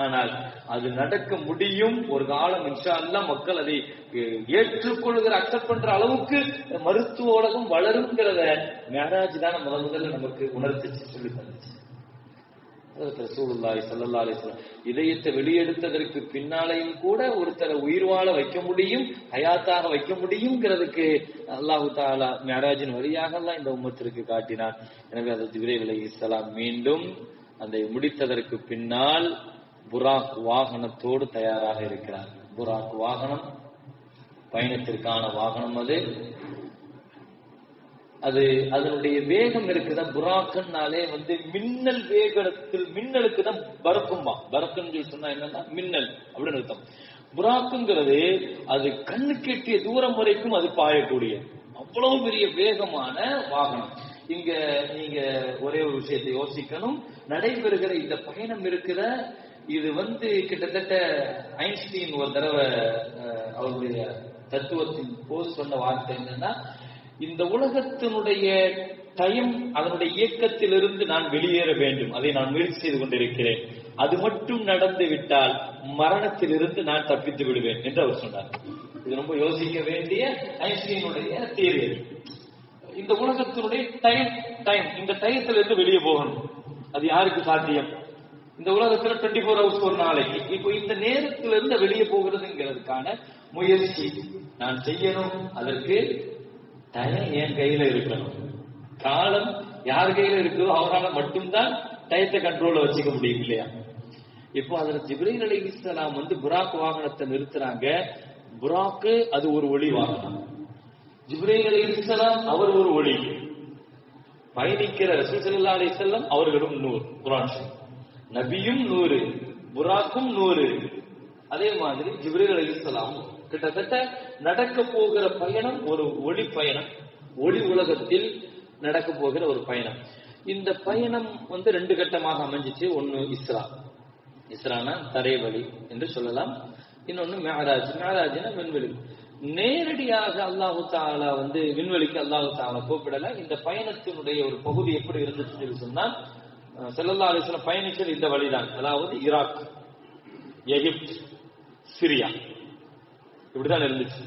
Speaker 1: ஆனால் அது நடக்க முடியும் ஒரு காலம் இன்ஷா அல்லாஹ். மக்கள் அதை ஏற்றுக்கொள்கிற, அக்செப்ட் பண்ற அளவுக்கு மருத்துவ உலகம் வளருங்கிறத மிஅராஜ் தான் முதல்ல நமக்கு உணர்த்துச்சு, சொல்லி தந்துச்சு. ரசூலுல்லாஹி ஸல்லல்லாஹு அலைஹி வஸல்லம் இதயத்தை வெளியெடுத்ததற்கு பின்னாலையும் கூட ஒருத்தரை உயிர் வாழ வைக்க முடியும், ஹயாத்தாக வைக்க முடியுங்கிறதுக்கு அல்லாஹு தஆலா மிஅராஜின் வழியாக எல்லாம் இந்த உம்மத்திற்கு காட்டினார். எனவே அது ஜிப்ரீல் அலைஹிஸ்ஸலாம் மீண்டும் அதை முடித்ததற்கு பின்னால் புராக் வாகனத்தோடு தயாராக இருக்கிறார். புராக் வாகனம் பயணத்திற்கான வாகனம். அது அதனுடைய வேகம் இருக்குதா, புராக்குன்னாலே மின்னல் வேகத்தில், மின்னலுக்கு தான் பறக்கும்பா. பறக்குன்னு சொன்னா என்னன்னா மின்னல் அப்படின்னு அர்த்தம். புராக்குங்கிறது அது கண்ணு கெட்டிய தூரம் வரைக்கும் அது பாயக்கூடிய அவ்வளவு பெரிய வேகமான வாகனம். இங்க நீங்க ஒரே ஒரு விஷயத்தை யோசிக்கணும். நடைபெறுகிற இந்த பயணம் இருக்கிற இது கிட்டத்தட்ட ஐன்ஸ்டீன் ஒரு தடவை அவருடைய தத்துவத்தின் போது சொன்ன வார்த்தை என்னன்னா, இந்த உலகத்தினுடைய டைம் அதனுடைய இயக்கத்திலிருந்து நான் வெளியேற வேண்டும், அதை நான் முயற்சி செய்து கொண்டிருக்கிறேன், அது மட்டும் நடந்து விட்டால் மரணத்திலிருந்து நான் தப்பித்து விடுவேன் என்று அவர் சொன்னார். இது ரொம்ப யோசிக்க வேண்டிய ஐன்ஸ்டீனுடைய தியரி. இந்த உலகத்தினுடைய டைம் இந்த டயத்திலிருந்து வெளியே போகணும். அது யாருக்கு சாத்தியம்? இந்த உலகத்துல 24 ஹவர்ஸ் ஒரு நாளைக்கு. இப்போ இந்த நேரத்திலிருந்து வெளியே போகிறதுங்கிறதுக்கான முயற்சி நான் செய்யணும். அதற்கு டைம் என் கையில இருக்கணும். காலம் யார் கையில இருக்குதோ அவரால் மட்டும்தான் டயத்தை கண்ட்ரோல்ல வச்சுக்க முடியும் இல்லையா? இப்போ அதுல ஜிப்ரீல் அலைஹிஸ்ஸலாம் புராக் வாகனத்தை நிறுத்துறாங்க. புராக்கு அது ஒரு ஒளி வாகனம், ஜிப்ரீல் அலைஹிஸ்ஸலாம் அவர் ஒரு ஒளி. பயணிக்கிற ரசூல் ஸல்லல்லாஹு அலைஹி வஸல்லம் அவர்களும் நூர், குர்ஆன் நபியும் 100, புராக்கும் 100. அதே மாதிரி ஜிப்ரீல் அலைஹிஸ்ஸலாம் கிட்டத்தட்ட நடக்க போகிற பயணம் ஒரு ஒளி பயணம், ஒளி உலகத்தில் நடக்க போகிற ஒரு பயணம். இந்த பயணம் 2 கட்டமாக அமைஞ்சிச்சு. ஒன்னு இஸ்ரானா தரைவழி என்று சொல்லலாம், இன்னொன்னு மேராஜ். மேராஜ்னா விண்வெளி. நேரடியாக அல்லாஹு தஆலா விண்வெளிக்கு அல்லாஹு தஆலா கூப்பிடல. இந்த பயணத்தினுடைய ஒரு பகுதி எப்படி இருந்துச்சு சொன்னா, ஸல்லல்லாஹு அலைஹி வஸல்லம் பயணிச்சது இந்த வழிதான். அதாவது ஈராக், எகிப்து, சிரியா இப்படிதான் இருந்துச்சு.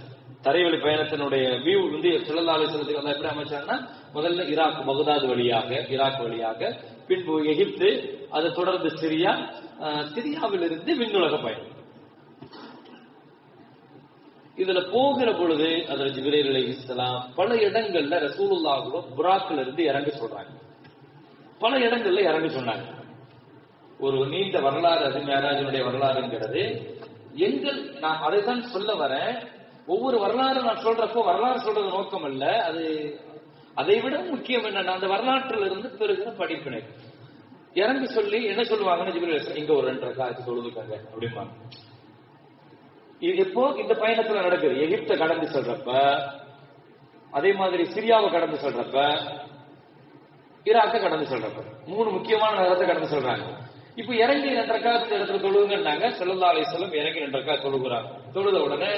Speaker 1: தரைவழி பயணத்தினுடைய வியூ ஸல்லல்லாஹு அலைஹி வஸல்லம் அல்லாஹ் எப்படி அமைச்சாங்கன்னா, முதல்ல ஈராக் பகதாத் வழியாக, ஈராக் வழியாக, பின்பு எகிப்து, அதை தொடர்ந்து சிரியா, சிரியாவிலிருந்து விண்ணுலக பயணம். இதுல போகிற பொழுது அதுல ஜிப்ரீல் அலைஹிஸ்ஸலாம் பல இடங்கள்ல ரசூலுல்லாஹ்வை புராக்ல இருந்து இறங்க சொல்றாங்க. பல இடங்கள்ல இறங்க சொன்னாங்க. ஒரு நீண்ட வரலாறு அது மேராஜினுடைய வரலாறுங்கிறது. நான் அதைத்தான் சொல்ல வரேன். ஒவ்வொரு வரலாறு நான் சொல்றப்போ வரலாறு சொல்றது நோக்கம் அல்ல, அது அதை விட முக்கியம் என்னன்னா அந்த வரலாற்றில் இருந்து பெறுகிற படிப்பினை. இறங்க சொல்லி என்ன சொல்லுவாங்கன்னு ஜிப்ரீல் இங்க ஒரு 2 ரக்காத் தொழுதுக்காங்க அப்படிம்பாங்க. இது எப்போ இந்த பயணத்துல நடக்குது? எகிப்தை கடந்து சொல்றப்ப, அதே மாதிரி சிரியாவை கடந்து சொல்றப்ப, ஈராக்கை கடந்து சொல்றப்ப, 3 முக்கியமான நகரத்தை கடந்து சொல்றாங்க. இப்ப இறங்கி 2 ரக்காத் இடத்துல தொழுகுங்கன்னாங்க. ஸல்லல்லாஹு அலைஹி வஸல்லம் இறங்கி 2 ரக்காத் தொழுகிறாங்க. தொழுத உடனே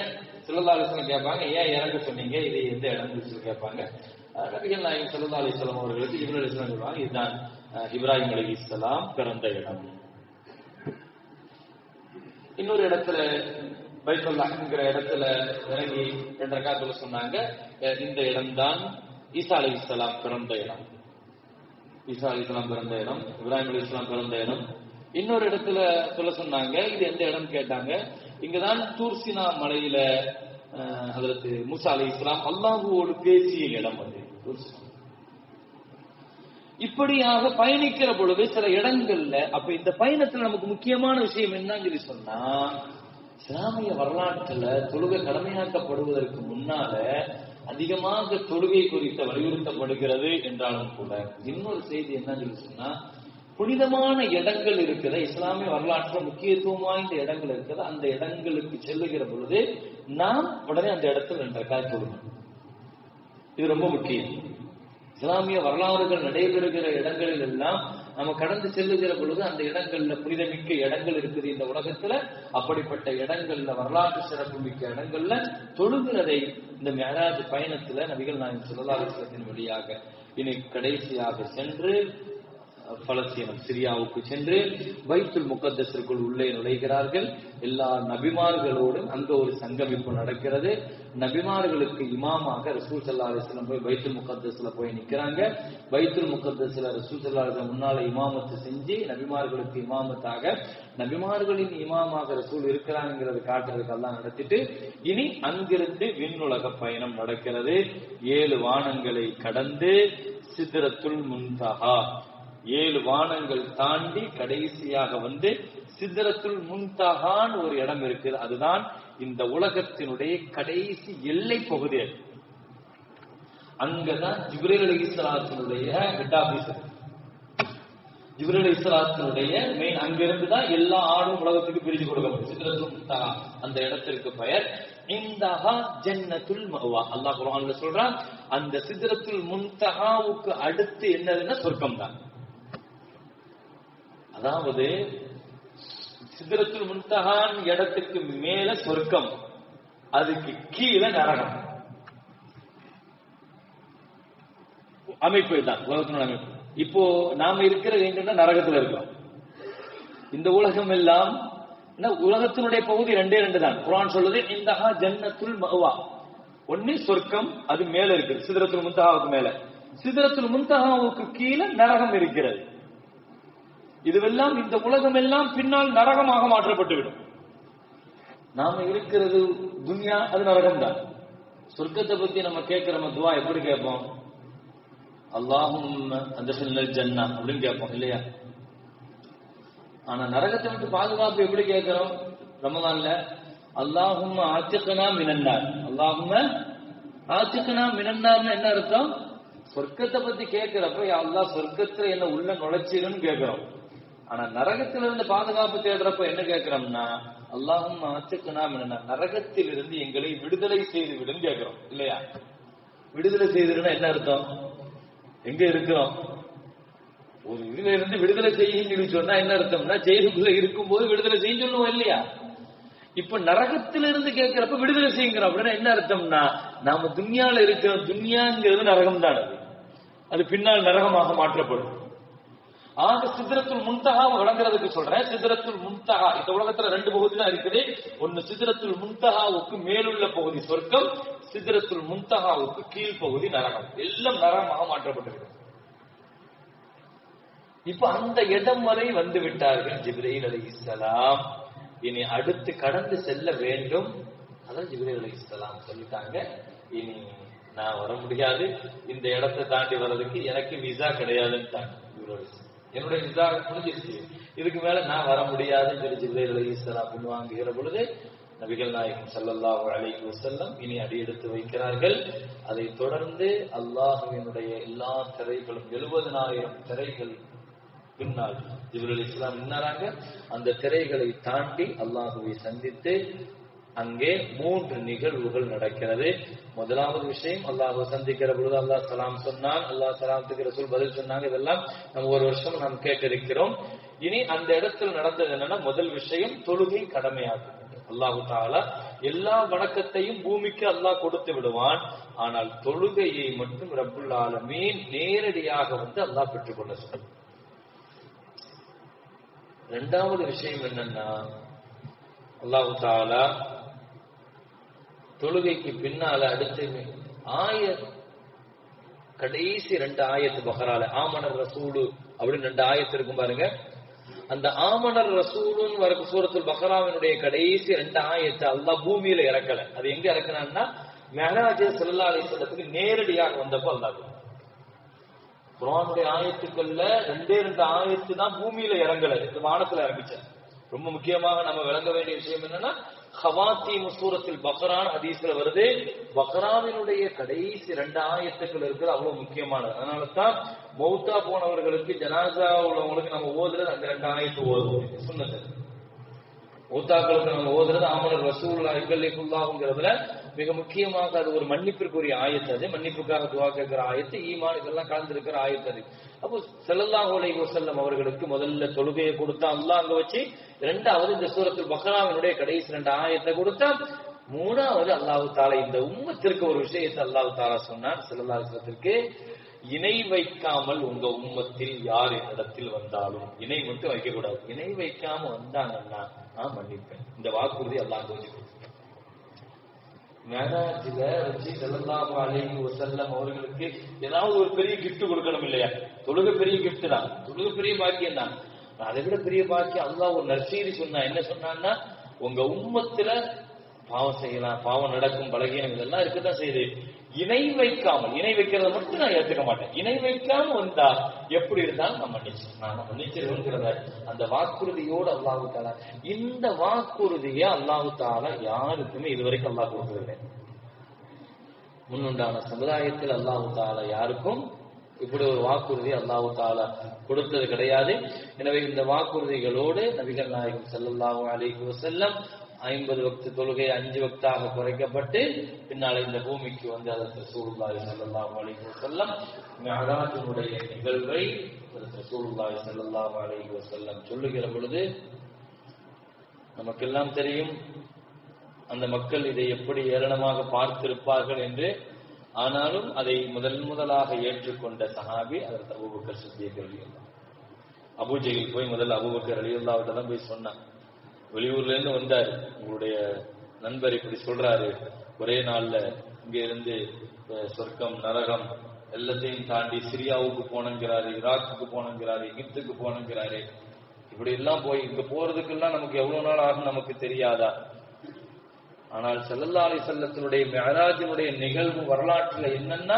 Speaker 1: ஸல்லல்லாஹு அலைஹி வஸல்லம் கேட்பாங்க, ஏன் இறங்க சொன்னீங்க, இது எந்த இடம்னு கேட்பாங்க. நபிகள் நாயகம் ஸல்லல்லாஹு அலைஹி வஸல்லம் அவர்களுக்கு ஜிப்ரீல் அலைஹிஸ்ஸலாம் சொல்லுவாங்க, இதுதான் இப்ராஹிம் அலைஹிஸ்ஸலாம் பிறந்த இடம். இன்னொரு இடத்துல பைத்துல்லாஹ்ங்கிற இடத்துல இறங்கி 2 ரக்காத்துல சொன்னாங்க, இந்த இடம்தான் ஈசா அலைஹிஸ்ஸலாம் பிறந்த இடம். ஈசா அலைஹிஸ்ஸலாம் பிறந்த இடம், இப்ராஹிம் அலைஹிஸ்ஸலாம் பிறந்த இடம். இன்னொரு இடத்துல சொல்ல சொன்னாங்க, இது எந்த இடம் கேட்டாங்க. இங்கதான் தூர்சினா மலையில ஹஜ்ரத் மூசா அலைஹிஸ்ஸலாம் அல்லாஹ்வோடு பேசிய இடம் அது தூர்சினா. இப்படியாக பயணிக்கிற பொழுது சில இடங்கள்ல, அப்ப இந்த பயணத்துல நமக்கு முக்கியமான விஷயம் என்னன்னு சொல்லி சொன்னா, இஸ்லாமிய வரலாற்றுல தொழுகை கடமையாக்கப்படுவதற்கு முன்னால அதிகமாக தொழுகை குறித்த வலியுறுத்தப்படுகிறது என்றாலும் கூட இன்னொரு செய்தி என்னன்னு சொல்லி சொன்னா, புனிதமான இடங்கள் இருக்கிற இஸ்லாமிய வரலாற்றில் முக்கியத்துவம் வாய்ந்த இடங்கள் இருக்கிற அந்த இடங்களுக்கு செல்லுகிற பொழுது நாம் உடனே அந்த இடத்துல 2 ரக்காத் தொழுகணும். இது ரொம்ப முக்கியம். இஸ்லாமிய வரலாறுகள் நடைபெறுகிற இடங்களில் எல்லாம் நம்ம கடந்து செல்லுகிற பொழுது அந்த இடங்கள்ல புனிதமிக்க இடங்கள் இருக்குது இந்த உலகத்துல. அப்படிப்பட்ட இடங்கள்ல, வரலாற்று சிறப்பு மிக்க இடங்கள்ல தொழுகிறதை இந்த மிஅராஜ் பயணத்துல நபிகள் நாயகம் ஸல்லல்லாஹு அலைஹி வஸல்லம் வழியாக இனி கடைசியாக சென்று பலஸ்தீனம் சிரியாவுக்கு சென்று பைத்துல் முகத்தஸிற்குள் உள்ளே நுழைகிறார்கள். எல்லா நபிமார்களோடும் அங்க ஒரு சங்கமிப்பு நடக்கிறது. நபிமார்களுக்கு இமாமாக ரசூல் ஸல்லல்லாஹு அலைஹி வஸல்லம் போய் பைத்துல் முகத்தஸ்ல போய் நிக்கிறாங்க. பைத்துல் முகத்தஸ்ல ரசூல் ஸல்லல்லாஹு அலைஹி வஸல்லம் முன்னால இமாமத்து செஞ்சு நபிமார்களுக்கு இமாமத்தாக, நபிமார்களின் இமாமாக ரசூல் இருக்கிறாங்கிறது காட்டுறதுக்கு எல்லாம் நடத்திட்டு இனி அங்கிருந்து விண்ணுலக பயணம் நடக்கிறது. 7 வானங்களை கடந்து சித்ரத்துல் முன்தஹா, 7 வானங்கள் தாண்டி கடைசியாக சித்ரத்துல் முன்தஹான்னு ஒரு இடம் இருக்குது. அதுதான் இந்த உலகத்தினுடைய கடைசி எல்லை பகுதி. அங்கதான் ஜிப்ரீல் அலைஹிஸ்ஸலாத்துடைய ஹெட் ஆபீஸ். ஜிப்ரீல் அலைஹிஸ்ஸலாத்துடைய மெயின் அங்கிருந்து தான் எல்லா ஆடும் உலகத்துக்கு பிரிச்சு கொடுக்கப்படும். சித்ரத்துல் முன்தஹா அந்த இடத்திற்கு பெயர். இந்தஹா ஜன்னத்துல் மஅவா. அல்லாஹ் குர்ஆன்ல சொல்றான், அந்த சித்ரத்துல் முன்தஹாவுக்கு அடுத்து என்னதுன்னா சொர்க்கம் தான். அதாவது சித்ரத்துல் முன்தஹான் இடத்துக்கு மேல சொர்க்கம், அதுக்கு கீழே நரகம். அமைப்பு தான் உலகத்தினோட அமைப்பு. இப்போ நாம இருக்கிற எங்கன்னா நரகத்துல இருக்கோம். இந்த உலகம் எல்லாம் உலகத்தினுடைய பகுதி ரெண்டே ரெண்டு தான். குர்ஆன் சொல்லுது இந்தஹா ஜன்னத்துல் மஅவா. ஒன்னு சொர்க்கம், அது மேல இருக்கு சித்ரத்துல் முன்தஹாவுக்கு மேல. சித்ரத்துல் முன்தஹாவுக்கு கீழே நரகம் இருக்கிறது. இதுவெல்லாம் இந்த உலகம் எல்லாம் பின்னால் நரகமாக மாற்றப்பட்டு விடும். நாம இருக்கிறது துன்யா, அது நரகம் தான். சொர்க்கத்தை பத்தி நம்ம கேட்கிற துவா எப்படி கேட்போம்? அல்லாஹும்ம அத்ஹில்னல் ஜன்னா அப்படின்னு கேட்போம் இல்லையா? ஆனா நரகத்தை விட்டு பாதுகாப்பு எப்படி கேட்கிறோம்? ரமலான்ல அல்லாஹும்ம ஆத்திக்னா மினன்னார். அல்லாஹும்ம ஆத்திக்னா மினன்னார்னு என்ன அர்த்தம்? சொர்க்கத்தை பத்தி கேட்கிறப்ப யா அல்லாஹ் சொர்க்கத்துல என்ன உள்ள நுழைச்சிருன்னு கேட்கிறோம். ஆனா நரகத்திலிருந்து பாதுகாப்பு தேடுறப்ப என்ன கேட்கிறோம்னா அல்லாஹும்ம ஆத்திக்னா மினன்னார், நரகத்திலிருந்து எங்களை விடுதலை செய்து விடுன்னு கேட்கிறோம் இல்லையா? விடுதலை செய்துன்னா என்ன அர்த்தம்? எங்க இருக்கிறோம்? ஒரு இதுல இருந்து விடுதலை செய்யும் சொன்னா என்ன அர்த்தம்னா ஜெயிலுக்குள்ள இருக்கும் போது விடுதலை செய்ய சொல்லுவோம் இல்லையா? இப்ப நரகத்திலிருந்து கேட்கிறப்ப விடுதலை செய்யுங்கிறோம் அப்படின்னா என்ன அர்த்தம்னா நாம துன்யால இருக்கிறோம். துன்யாங்கிறது நரகம் தான். அது பின்னால் நரகமாக மாற்றப்படும். ஆக சித்ரத்துல் முன்தஹா வழங்குறதுக்கு சொல்றேன். சித்ரத்துல் முன்தஹா இந்த உலகத்துல ரெண்டு பகுதி தான் இருக்குது. ஒன்னு சித்ரத்துல் முன்தஹாவுக்கு மேலுள்ள பகுதி சொர்க்கம், சித்ரத்துல் முன்தஹாவுக்கு கீழ் பகுதி நரகம். எல்லாம் நரகமாக மாற்றப்பட்டிருக்கு. இப்ப அந்த இடம் வரை வந்து விட்டார்கள் ஜிப்ரீல் அலைஹிஸ்ஸலாம். இனி அடுத்து கடந்து செல்ல வேண்டும். அதான் ஜிப்ரீல் அலைஹிஸ்ஸலாம் சொல்லிட்டாங்க, இனி நான் வர முடியாது, இந்த இடத்தை தாண்டி வர்றதுக்கு எனக்கு விசா கிடையாதுன்னு. என்னுடைய விசா முடிஞ்சிருச்சு, இதுக்கு மேல நான் வர முடியாதுன்னு சொல்லி ஜிப்ரீல் அலைஹிஸ்ஸலாம் பின்வாங்குகிற பொழுது நபிகள் நாயகம் ஸல்லல்லாஹு அலைஹி வஸல்லம் இனி அடியெடுத்து வைக்கிறார்கள். அதை தொடர்ந்து அல்லாஹ்வினுடைய எல்லா திரைகளும் 70,000 திரைகள் பின்னால் ஜிப்ரீல் அலைஹிஸ்ஸலாம் நின்னாங்க. அந்த திரைகளை தாண்டி அல்லாஹ்வை சந்தித்து அங்கே 3 நிகழ்வுகள் நடக்கிறது. முதலாவது விஷயம், அல்லாஹ் சந்திக்கிற பொழுது அல்லாஹ் சலாம் சொன்னான், அல்லாஹ் சலாத்துக்கு ரசூல் பதில் சொன்னாங்க. இதெல்லாம் நம்ம ஒரு வருஷம் நாம் கேட்டிருக்கிறோம். இனி அந்த இடத்துல நடந்தது என்னன்னா, முதல் விஷயம் தொழுகை கடமையாகும். அல்லாஹு தஆலா எல்லா வணக்கத்தையும் பூமிக்கு அல்லாஹ் கொடுத்து விடுவான். ஆனால் தொழுகையை மட்டும் ரப்புல் ஆலமீன் நேரடியாக வந்து அல்லாஹ் பெற்றுக்கொள்ள சொல்லுவான். இரண்டாவது விஷயம் என்னன்னா, அல்லாஹு தஆலா தொழுகைக்கு பின்னால அடுத்து கடைசி 2 ஆயத்து பக்ரால ஆமனர் ரசூலு அப்படின்னு 2 ஆயத்து இருக்கும் பாருங்க. அந்த ஆமனர் ரசூலுன்னு வர சூரத்துல் பக்ராவினுடைய கடைசி 2 ஆயத்து அல்லாஹ் பூமியில இறக்கல. அது எங்க இறக்குனான்னா மிஅராஜ் ஸல்லல்லாஹு அலைஹி வஸல்லத்துக்கு நேரடியாக வந்தப்போ அல்லாஹ் குர்ஆனுடைய ஆயத்துக்கள்ல 2 ஆயத்து தான் பூமியில இறங்கல, இது வானத்துல இறங்குச்சு. ரொம்ப முக்கியமாக நம்ம விளங்க வேண்டிய விஷயம் என்னன்னா, ஹவாத்தீம் சூரத்துல் பக்ரான் ஹதீஸ்ல வருது. பக்ராவினுடைய கடைசி 2 ஆயத்துக்கள் இருக்குது, அவ்வளவு முக்கியமானது. அதனால தான் மௌத்தா போனவர்களுக்கு ஜனாசா உள்ளவங்களுக்கு நம்ம ஓதுறது அந்த 2 ஆயத்து ஓதுவோம் சுன்னத்து. மௌத்தாக்களுக்கு நம்ம ஓதுறது ஆமனர் ரசூலுல்லாஹி ஸல்லல்லாஹுங்கிறதுல மிக முக்கியமாக அது ஒரு மன்னிப்பிற்குரிய ஆயத்து. அது மன்னிப்புக்காக துஆ கேட்கிற ஆயத்து, ஈமான் இதெல்லாம் கலந்திருக்கிற ஆயத்து அது. அப்போ ஸல்லல்லாஹு அலைஹி வஸல்லம் அவர்களுக்கு முதல்ல தொழுகையை கொடுத்தா அல்லாஹ் அங்க வச்சு, இரண்டாவது இந்த சூரத்துல் பக்ராவினுடைய கடைசி 2 ஆயத்தை கொடுத்தா, மூணாவது அல்லாஹ் தஆலா இந்த உம்மத்திற்கு ஒரு விஷயத்தை அல்லாஹ் தஆலா சொன்னான். ஸல்லல்லாஹு அலைஹி வஸல்லத்திற்கு இணை வைக்காமல் உங்க உம்மத்தில் யார் என்னிடத்தில் வந்தாலும் இணை மட்டும் வைக்க கூடாது, இணை வைக்காம வந்தாங்கன்னா நான் மன்னிப்பேன். இந்த வாக்குறுதி அல்லாஹ் வச்சு மேராஜ்ல வச்சு ஸல்லல்லாஹு அலைஹி வஸல்லம் அவர்களுக்கு ஏதாவது ஒரு பெரிய கிஃப்ட் கொடுக்கணும் இல்லையா? தொழுகை பெரிய கிஃப்ட் தான், தொழுகை பெரிய பாக்கியம் தான். அதை விட பெரிய பாக்கியம் அல்லாஹ் ஒரு நற்செய்தி சொன்னா. என்ன சொன்னான்னா, உங்க உம்மத்துல பாவம் செய்யலாம், பாவம் நடக்கும், பலகீனம் இதெல்லாம் இருக்கதான் செய்யுது. இணை வைக்காமல், இணை வைக்கிறத மட்டும் நான் ஏற்றுக்க மாட்டேன், இணை வைக்காம வந்தா எப்படி இருந்தாலும் நான் மன்னிச்சிருவேங்கிறத அந்த வாக்குறுதியோடு அல்லாஹு தஆலா, இந்த வாக்குறுதியை அல்லாஹு தஆலா யாருக்குமே இதுவரைக்கும் அல்லாஹ் கொடுத்ததில்லை. முன்னுண்டான சமுதாயத்தில் அல்லாஹு தஆலா யாருக்கும் இப்படி ஒரு வாக்குறுதி அல்லாஹு தஆலா கொடுத்தது கிடையாது. எனவே இந்த வாக்குறுதிகளோடு நபிகள் நாயகம் ஸல்லல்லாஹு அலைஹி வஸல்லம் 50 வக்து தொழுகை 5 வக்தாக குறைக்கப்பட்டு பின்னால இந்த பூமிக்கு வந்து ஹஜ்ரத் ரசூலுல்லாஹி ஸல்லல்லாஹு அலைஹி வஸல்லம் மிஅராஜினுடைய நிகழ்வை ஹஜ்ரத் ரசூலுல்லாஹி ஸல்லல்லாஹு அலைஹி வஸல்லம் சொல்லுகிற பொழுது நமக்கெல்லாம் தெரியும் அந்த மக்கள் இதை எப்படி ஏளனமாக பார்த்திருப்பார்கள் என்று. ஆனாலும் அதை முதலாக ஏற்றுக்கொண்ட சஹாபி ஹஜ்ரத் அபூபக்கர் சித்திக் ரலியல்லாஹு. அபூஜஹல் போய் முதல்ல அபூபக்கர் ரலியல்லாஹு அன்ஹு தான் போய் சொன்னான். வெளியூர்ல இருந்து வந்தாரு, உங்களுடைய நண்பர் இப்படி சொல்றாரு, ஒரே நாள்ல இங்க இருந்து சொர்க்கம் நரகம் எல்லாத்தையும் தாண்டி சிரியாவுக்கு போனங்கிறாரு, ஈராக்குக்கு போனங்கிறாரு, எகிப்துக்கு போனங்கிறாரு, இப்படி எல்லாம் போய் இங்க போறதுக்கெல்லாம் நமக்கு எவ்வளவு நாள் ஆகும் நமக்கு தெரியாதா? ஆனால் ஸல்லல்லாஹு அலைஹி வஸல்லத்தினுடைய மிஅராஜினுடைய நிகழ்வு வரலாற்றுல என்னன்னா,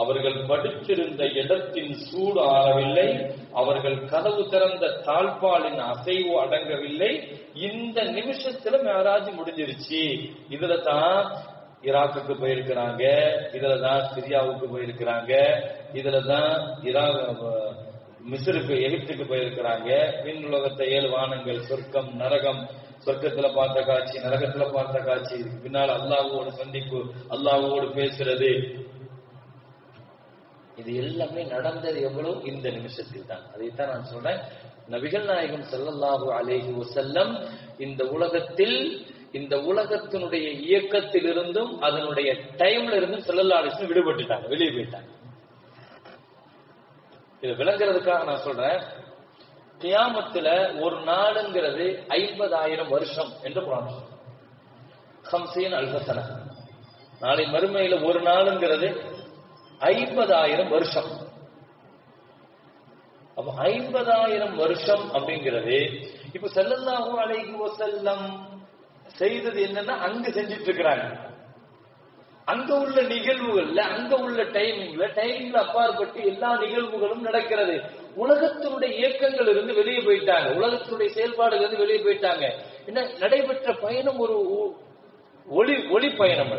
Speaker 1: அவர்கள் படுத்திருந்த இடத்தின் சூடு ஆறவில்லை, அவர்கள் கதவு திறந்த தாழ்பாலின் அசைவு அடங்கவில்லை. இந்த நிமிஷத்துல மிஅராஜ் முடிஞ்சிருச்சு. இதுல தான் ஈராக்குக்கு போயிருக்கிறாங்க, இதுலதான் சிரியாவுக்கு போயிருக்கிறாங்க, இதுலதான் மிஸ்ருக்கு எகிப்துக்கு போயிருக்கிறாங்க. விண்ணுலகத்தை 7 வானங்கள், சொர்க்கம் நரகம், சொர்க்கத்துல பார்த்த காட்சி, நரகத்துல பார்த்த காட்சி, பின்னால் அல்லாஹ்வோடு சந்திப்பு, அல்லாஹ்வோடு பேசுறது, இது எல்லாமே நடந்தது எவ்வளவு இந்த நிமிஷத்தில் தான். அதைத்தான் நான் சொல்றேன், நபிகள் நாயகம் ஸல்லல்லாஹு அலைஹி வஸல்லம் இந்த உலகத்தில், இந்த உலகத்தினுடைய இயக்கத்தில் இருந்தும் அதனுடைய டைம்ல இருந்தும் ஸல்லல்லாஹு அலைஹி வஸல்லம் விடுபட்டுட்டாங்க, வெளியே போயிட்டாங்க. இதை விளங்குறதுக்காக நான் சொல்றேன், கியாமத்துல ஒரு நாளுங்கிறது 50,000 வருஷம் என்று குர்ஆன் சொல்லுது. 50 அல்ஃப சன. நாளை மறுமையில ஒரு நாளுங்கிறது 50,000 வருஷம். அப்ப 50,000 வருஷம் அப்படிங்கிறது இப்ப ஸல்லல்லாஹு அலைஹி வஸல்லம் செய்தது என்னன்னா, அங்க செஞ்சிட்டு இருக்கிறாங்க. அங்க உள்ள நிகழ்வுகள்ல, அங்க உள்ள டைமிங்ல அப்பாற்பட்டு எல்லா நிகழ்வுகளும் நடக்கிறது. உலகத்தினுடைய இயக்கங்கள் இருந்து வெளியே போயிட்டாங்க, உலகத்தினுடைய செயல்பாடுகள் இருந்து வெளியே போயிட்டாங்க. என்ன நடைபெற்ற பயணம் ஒரு ஒளி பயணம்.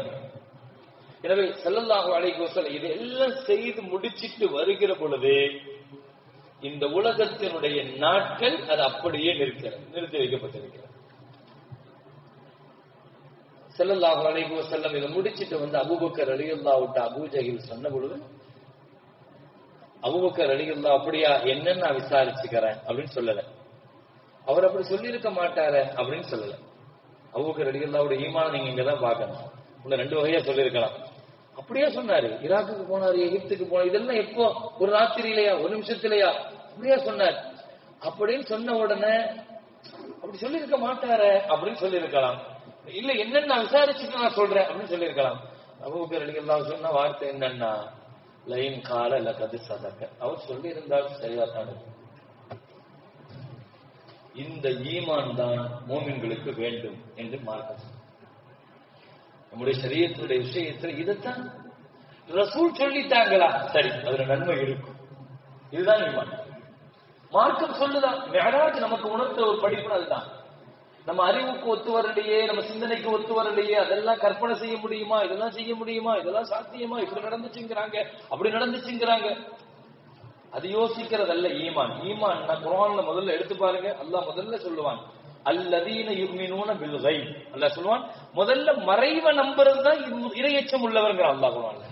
Speaker 1: எனவே ஸல்லல்லாஹு அலைஹி வஸல்லம் இதெல்லாம் செய்து முடிச்சிட்டு வருகிற பொழுது இந்த உலகத்தினுடைய நாட்கள் அது அப்படியே நிறுத்தி வைக்கப்பட்டிருக்கிறது. ஸல்லல்லாஹு அலைஹி வஸல்லம் இதை முடிச்சிட்டு வந்து அபூபக்கர் ரலியல்லாஹு அன்ஹு அபூஜஹல் சொன்ன பொழுது, அபூபக்கர் ரலியல்லாஹு அப்படியா, என்னன்னு நான் விசாரிச்சுக்கிறேன் அப்படின்னு சொல்லல. அவர் அப்படி சொல்லி இருக்க மாட்டாரு அப்படின்னு சொல்லல. அபூபக்கர் ரலியல்லாஹு ஈமான் நீங்க இங்கதான் பார்க்கணும். இன்னும் 2 வகையா சொல்லியிருக்கலாம். அப்படியே சொன்னாரு, ஈராக்குக்கு போனாரு, எகிப்துக்கு போனாரு, இதெல்லாம் எப்போ, ஒரு ராத்திரியிலையா, ஒரு நிமிஷத்திலையா, அப்படியே சொன்னார். அப்படின்னு சொன்ன உடனே அப்படி சொல்லியிருக்க மாட்டாரு அப்படின்னு சொல்லியிருக்கலாம். இல்ல என்னன்னு நான் விசாரிச்சுட்டு நான் சொல்றேன் அப்படின்னு சொல்லியிருக்கலாம். அபூபக்கர் ரலியல்லாஹு சொன்ன வார்த்தை என்னன்னா, லைன் கால லகது சதக, அவர் சொல்லி இருந்தால் சரியா தான் இருக்கும். இந்த ஈமான் தான் மோமின்களுக்கு வேண்டும் என்று மார்க்கம். நம்முடைய ஷரியத்துடைய விஷயத்துல இதைத்தான் ரசூல் சொல்லிட்டாங்களா, சரி அதுல நன்மை இருக்கும், இதுதான் ஈமான். மார்க்கம் சொல்லுதான். மிஅராஜ் நமக்கு உணர்த்த ஒரு படிப்பு அதுதான். நம்ம அறிவுக்கு ஒத்து வரலையே, நம்ம சிந்தனைக்கு ஒத்து வரலையே, அதெல்லாம் கற்பனை செய்ய முடியுமா, இதெல்லாம் செய்ய முடியுமா, இதெல்லாம் சாத்தியமா, இப்படி நடந்துச்சுங்கிறாங்க, அப்படி நடந்துச்சுங்கிறாங்க, அது யோசிக்கிறதல்ல ஈமான். ஈமான் குர்ஆன்ல முதல்ல எடுத்து பாருங்க, அல்லாஹ் முதல்ல சொல்லுவான், அல்லதீன யுமினூன பில் கைப். அல்லாஹ் சொல்லுவான், முதல்ல மறைவை நம்புறதுதான் இறையச்சம் உள்ளவர்ங்கிற அல்லாஹ் குர்ஆன்ல.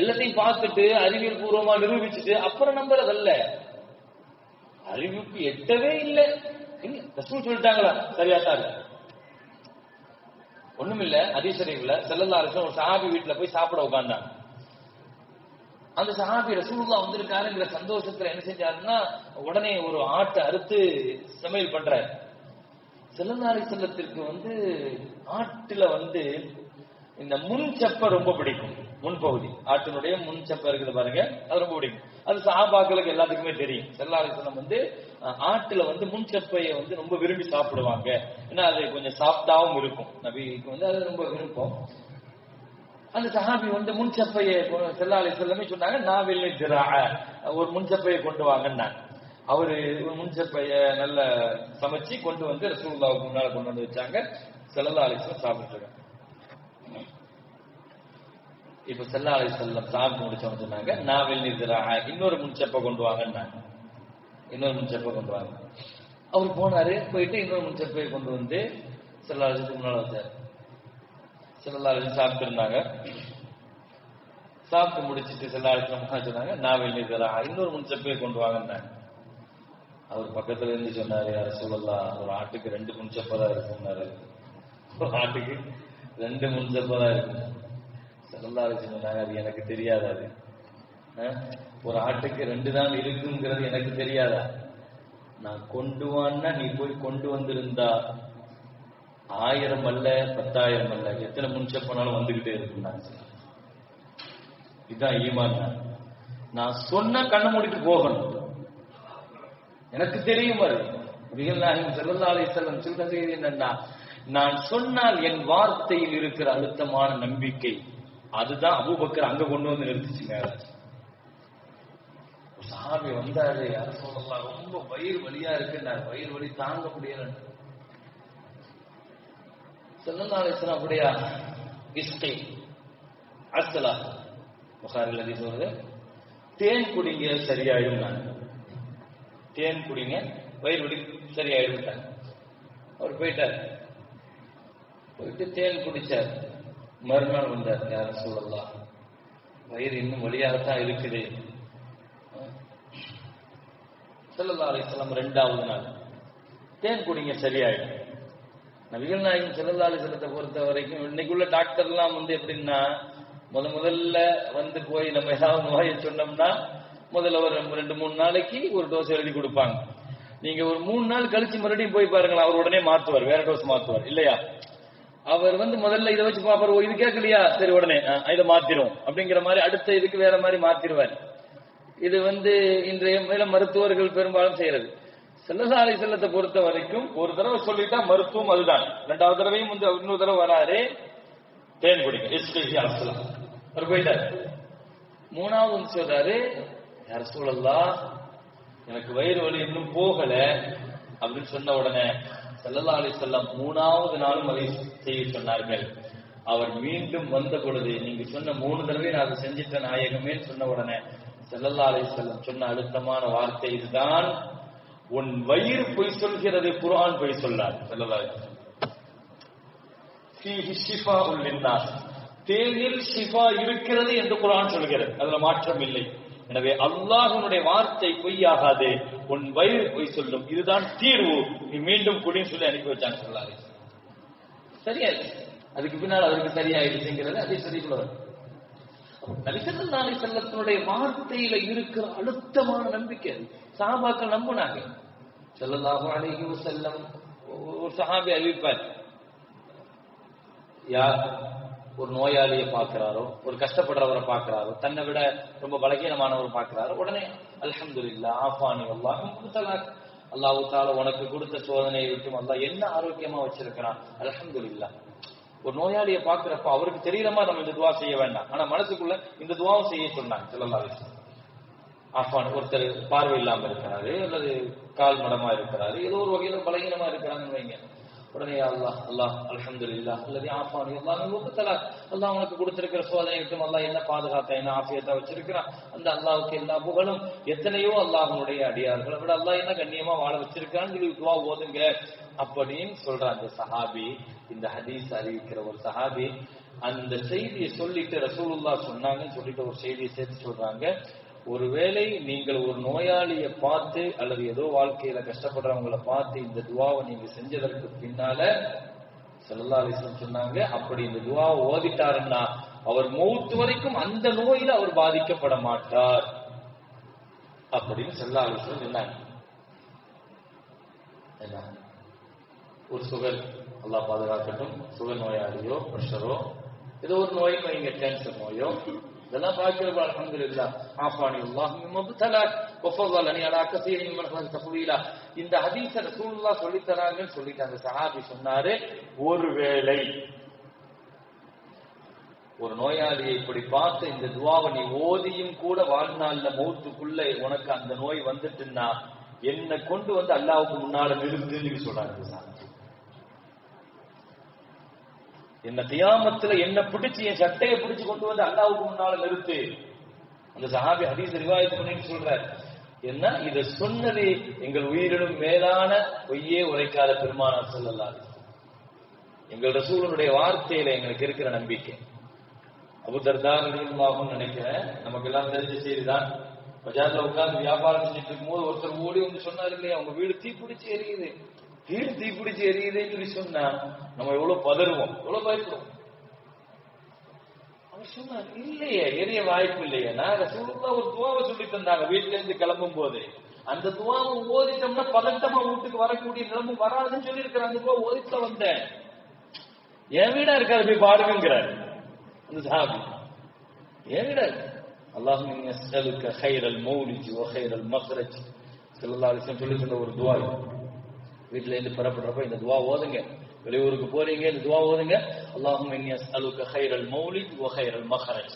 Speaker 1: எல்லாத்தையும் பார்த்துட்டு அறிவியல் பூர்வமா நிரூபிச்சுட்டு அப்புறம் நம்புறதல்ல. அறிவுக்கு எட்டவே இல்லை, ரசூல் சொல்லிட்டாங்களா, சரியா தான் இருக்கு. ஒண்ணுமில்ல, ஹதீஸ் ஷரீஃப்ல ஸல்லல்லாஹு அலைஹி வஸல்லம் ஒரு சஹாபி வீட்டுல போய் சாப்பிட உட்கார்ந்தாங்க. அந்த சஹாபி ரசூலுல்லாஹ் வந்திருக்காருங்கிற சந்தோஷத்துல என்ன செஞ்சாருன்னா, உடனே ஒரு ஆட்டை அறுத்து சமையல் பண்றாரு. ஸல்லல்லாஹு அலைஹி வஸல்லத்திற்கு ஆட்டுல இந்த முன் செப்ப ரொம்ப பிடிக்கும். முன்பகுதி, ஆட்டினுடைய முன் செப்ப இருக்குது பாருங்க, அது ரொம்ப பிடிக்கும். அது சஹாபாக்களுக்கு எல்லாத்துக்குமே தெரியும். ஸல்லல்லாஹு அலைஹி வஸல்லம் ஆட்டுல முன் செப்பையை ரொம்ப விரும்பி சாப்பிடுவாங்க. ஏன்னா அது கொஞ்சம் சாஃப்டாவும் இருக்கும். நபிக்கு அது ரொம்ப விருப்பம். அந்த சஹாபி முன் செப்பையை ஸல்லல்லாஹு அலைஹி வஸல்லம் சொன்னாங்க, நாவில் திராஅ, ஒரு முன் செப்பையை கொண்டு வாங்கன்னாங்க. அவரு ஒரு முன் செப்பைய நல்ல சமைச்சு கொண்டு வந்து ரசூலுல்லாஹ்வுக்கு முன்னால கொண்டு வந்து வச்சாங்க. ஸல்லல்லாஹு அலைஹி வஸல்லம் சாப்பிட்டுருக்காங்க. இப்ப ஸல்லல்லாஹு அலைஹி வஸல்லம் சாப்பிட்டு முடிச்சவங்க சொன்னாங்க, நாவில் திராஅ, இன்னொரு முன் செப்பை கொண்டு வாங்கன்னாங்க. இன்னொரு முன் செப்பை கொண்டு வாங்க. அவர் போனாரு, போயிட்டு இன்னொரு முன் செப்பையை கொண்டு வந்து ஸல்லல்லாஹு அலைஹி வஸல்லம் முன்னால வந்தார். ஸல்லல்லாஹு அலைஹி வஸல்லம் சாப்பிட்டு இருந்தாங்க. சாப்பிட்டு முடிச்சுட்டு ஸல்லல்லாஹு அலைஹி வஸல்லம் சொன்னாங்க, நாவல் நிதரா இன்னொரு முன்சப்பை கொண்டு வாங்கன்னாங்க. அவர் பக்கத்துல இருந்து சொன்னாரு, யா ரசூலல்லாஹ், ஒரு ஆட்டுக்கு 2 முன்சப்பை தான் இருக்குன்னாரு. ஒரு ஆட்டுக்கு 2 முன்சப்பை தான் இருக்கு. ஸல்லல்லாஹு அலைஹி வஸல்லம் சொன்னாங்க, அது எனக்கு தெரியாது. அது ஒரு ஆட்டுக்கு 2 தான் இருக்குங்கிறது எனக்கு தெரியாதா? நான் கொண்டு வான்னா நீ போய் கொண்டு வந்திருந்தா 1000 அல்ல 10,000 அல்ல, எத்தனை முன்சப்பனாலும் வந்துகிட்டே இருக்குன்னாங்க. இதுதான் ஈமான். நான் சொன்ன கண்ணை மூடிட்டு போகணும். எனக்கு தெரியும். ஸல்லல்லாஹு அலைஹி வஸல்லம் சொல்ற செய்தி என்னன்னா, நான் சொன்னால் என் வார்த்தையில் இருக்கிற அழுத்தமான நம்பிக்கை அதுதான் அபூபக்கர் அங்க கொண்டு வந்து நிறுத்திச்சுங்க. சஹாபி வந்தாரு, யா ரசூலல்லாஹ் ரொம்ப வயிறு வலியா இருக்குன்னாரு. வயிறு வலி தாங்க முடியல. ஸல்லல்லாஹு அலைஹி வஸல்லம் அப்படியா இஸ்கி அஸ்ஸலா புகாரில் ஹதீஸ் வருது, தேன் குடிங்க சரியாயிடும். நான் தேன் குடிங்க வயிறு வலி சரியாயிடும். அவர் போயிட்டார். போயிட்டு தேன் குடிச்சார். மறுநாள் வந்தார், யா ரசூலல்லாஹ் வயிறு இன்னும் வலியாகத்தான் இருக்குது. ஸல்லல்லாஹு அலைஹி வஸல்லம் 2வது நாள் தேன் குடிங்க சரியாயிடும். நபிகள் நாயகம் ஸல்லல்லாஹு அலைஹி வஸல்லத்தை பொறுத்த வரைக்கும் இன்னைக்குள்ள டாக்டர்லாம் எப்படின்னா, முதல்ல போய் நம்ம ஏதாவது நோயை சொன்னோம்னா முதல்ல ஒரு 2-3 நாளைக்கு ஒரு டோஸ் எழுதி கொடுப்பாங்க. நீங்க ஒரு 3 நாள் கழிச்சு மறுபடியும் போய் பாருங்களா, அவர் உடனே மாத்துவார், வேற டோஸ் மாத்துவார் இல்லையா? அவர் முதல்ல இதை வச்சு பாப்பாரு, இது கேட்கலையா, சரி உடனே இதை மாத்திரும் அப்படிங்கிற மாதிரி அடுத்த இதுக்கு வேற மாதிரி மாத்திருவார். இது இன்றைய மேல மருத்துவர்கள் பெரும்பாலும் செய்யறது. ஸல்லல்லாஹு அலைஹி வஸல்லத்தை பொறுத்த வரைக்கும் ஒரு தடவை சொல்லிட்டா மருத்துவம் அதுதான். 2வது தடவையும் இன்னொரு தடவை வராரு, தேன் குடிங்க இஸ்கி அஸ்ஸலாம் அவர் போயிட்டார். 3வது சொல்றாரு, யா ரசூலல்லாஹ் எனக்கு வயிறு வலி இன்னும் போகல அப்படின்னு சொன்ன உடனே ஸல்லல்லாஹு அலைஹி வஸல்லம் 3வது நாளும் அதை செய்ய சொன்னார்கள். அவர் மீண்டும் வந்த பொழுது, நீங்க சொன்ன 3 தடவை நான் அதை செஞ்சிட்ட நாயகமே சொன்ன உடனே ஸல்லல்லாஹு அலைஹி வஸல்லம் சொன்ன அழுத்தமான வார்த்தை இதுதான், உன் வயிறு பொய் சொல்கிறது, குர்ஆன் பொய் சொல்லாது. ஸல்லல்லாஹு அலைஹி வஸல்லம் ஃபீஹி ஷிஃபாஉல் லின்னாஸ், தேனில் ஷிஃபா இருக்கிறது என்று குர்ஆன் சொல்கிறது, அதுல மாற்றம் இல்லை. எனவே அல்லாஹ்வுடைய வார்த்தை பொய்யாகாது, உன் வயிறு பொய் சொல்லும், இதுதான் தீர்வு, நீ மீண்டும் குடின்னு சொல்லி அனுப்பி வச்சாங்க. ஸல்லல்லாஹு அலைஹி வஸல்லம் சரியாயிடுச்சு. அதுக்கு பின்னால் அவருக்கு சரியாயிடுச்சுங்கிறது அதே சரிக்குள்ளவர். நபி ஸல்லல்லாஹு அலைஹி வஸல்லத்தினுடைய வார்த்தையில இருக்கிற அழுத்தமான நம்பிக்கை சஹாபாக்கள் நம்பினாங்க. ஸல்லல்லாஹு அலைஹி வஸல்லம் ஒரு சஹாபி அறிவிப்பார், யார் ஒரு நோயாளியை பார்க்கிறாரோ, ஒரு கஷ்டப்படுறவரை பார்க்கிறாரோ, தன்னை விட ரொம்ப பலகீனமானவர் பார்க்கிறாரோ, உடனே அல்ஹம்துலில்லாஹ் ஆஃபானி அல்லாஹ் முப்தலாக், அல்லாஹ் தஆலா உனக்கு கொடுத்த சோதனையை விட்டு அல்லாஹ் என்ன ஆரோக்கியமா வச்சிருக்கிறான், அல்ஹம்துலில்லாஹ். ஒரு நோயாளியை பார்க்கிறப்ப அவருக்கு தெரியலமா நம்ம இந்த துவா செய்ய வேண்டாம், ஆனா மனசுக்குள்ள இந்த துவாவும் செய்ய சொன்னாங்க ஸல்லல்லாஹு அலைஹி வஸல்லம். ஆஃபான், ஒருத்தர் பார்வை இல்லாம இருக்கிறாரு அல்லது கால் மடமா இருக்கிறாரு, ஏதோ ஒரு வகையில பலகீனமா இருக்கிறாங்கன்னு வைங்க, உடனே அல்லாஹ் அல்லாஹ் அல்ஹம்துலில்லாஹ் அல்லது ஆஃபானி அல்லாஹ் முப்தலாக், அல்லாஹ் உனக்கு கொடுத்திருக்கிற சோதனை விட்டு அல்லாஹ் என்ன பாதுகாத்தா, என்ன ஆஃபியத்தா வச்சிருக்கிறான், அந்த அல்லாஹ்வுக்கு எல்லா புகழும். எத்தனையோ அல்லாஹ்வுடைய அடியார்களை விட அல்லாஹ் என்ன கண்ணியமா வாழ வச்சிருக்கான்னு சொல்லி துவா ஓதுங்க அப்படின்னு சொல்ற அந்த சஹாபி, இந்த ஹதீஸ் அறிவிக்கிற ஒரு சஹாபி அந்த செய்தியை சொல்லிட்டு ரசூலுல்லாஹ் சொன்னாங்கன்னு சொல்லிட்டு ஒரு செய்தியை சேர்த்து சொல்றாங்க, ஒருவேளை நீங்கள் ஒரு நோயாளியை பார்த்து அல்லது ஏதோ வாழ்க்கையில கஷ்டப்படுறவங்களை பார்த்து இந்த துவாவை நீங்க செஞ்சதற்கு பின்னால ஸல்லல்லாஹு அலைஹி வஸல்லம் சொன்னாங்க, அப்படி இந்த துவாவை ஓதிட்டாருன்னா அவர் மௌத் வரைக்கும் அந்த நோயில அவர் பாதிக்கப்பட மாட்டார் அப்படின்னு ஸல்லல்லாஹு அலைஹி வஸல்லம் சொன்னாங்க. ஒரு சுகர், அல்லாஹ் பாதுகாக்கட்டும், சுகர் நோயாளியோ பிரஷரோ ஏதோ ஒரு நோய் வைங்க, கேன்சர் நோயோ, இதெல்லாம் பார்க்கிறப்ப அல்ஹம்துலில்லாஹ் ஆஃபானி அல்லாஹ் முப்தலாக் வஃபضلني على كثير من خلق تفضيلا. இந்த ஹதீஸ ரசூலுல்லாஹ் சொல்லி தராங்கன்னு சொல்லிட்டு அந்த சஹாபி சொன்னாரு, ஒருவேளை ஒரு நோயாளியை இப்படி பார்த்து இந்த துவாவை நீ ஓதியும் கூட வாழ்நாள்ல மௌத்துக்குள்ள உனக்கு அந்த நோய் வந்துட்டுன்னா என்னை கொண்டு அல்லாஹ்வுக்கு முன்னால நிறுத்துன்னு சொல்றாங்க. என்ன கியாமத்துல என்ன பிடிச்சு என் சட்டையை பிடிச்சு கொண்டு அல்லாஹ்வுக்கு முன்னால நிறுத்து. அந்த சஹாபி ஹதீஸ் ரிவாயத் பண்ணிட்டு சொல்றார், என்ன இத சொன்னது எங்கள் உயிரினும் மேலான பொய்யே உரைக்காத பெருமானார் ஸல்லல்லாஹு அலைஹி வஸல்லம். எங்கள் ரசூலுடைய வார்த்தையில எங்களுக்கு இருக்கிற நம்பிக்கை. அபூ தர்தா ரலியல்லாஹு அன்ஹு நினைக்கிறேன், நமக்கு எல்லாம் தெரிஞ்ச செய்திதான். பஜார்ல உட்கார்ந்து வியாபாரம் செஞ்சுட்டு இருக்கும்போது ஒருத்தர் ஓடி வந்து சொன்னாரு இல்லையா, அவங்க வீடு தீப்பிடிச்சு எரியுது, வீடு தீப்பிடிச்சு எரியுதுன்னு சொல்லி சொன்னா நம்ம எவ்வளவு பதறுவோம், எவ்வளவு பயப்படுவோம். அவர் சொன்னார், இல்லையே, எரிய வாய்ப்பு இல்லையே. நான் ரசூலுல்லாஹ் ஒரு துவாவை சொல்லி தந்தாங்க வீட்டுல இருந்து கிளம்பும் போது. அந்த துவாவை ஓதிட்டோம்னா பதட்டமா வீட்டுக்கு வரக்கூடிய நிலைமை வராதுன்னு சொல்லி இருக்கிற. அந்த துவா ஓதிட்டு வந்தேன், என் வீடா இருக்காது, போய் பாடுங்கிறாரு அந்த சஹாபி. என் வீடா இருக்கு. அல்லாஹும்ம இன்னி அஸ்அலுக கைரல் மௌலிஜ் வ கைரல் மக்ரஜ் ஸல்லல்லாஹு அலைஹி வஸல்லம் சொல்லி தந்த ஒரு துவா. வீட்டுல இருந்து புறப்படுறப்ப இந்த துவா ஓதுங்க. வெளியூருக்கு போறீங்க, இந்த துவா ஓதுங்க. அல்லாஹும்ம இன்னி அஸ்அலுக கைரல் மௌலிஜ் வ கைரல் மக்ரஜ்.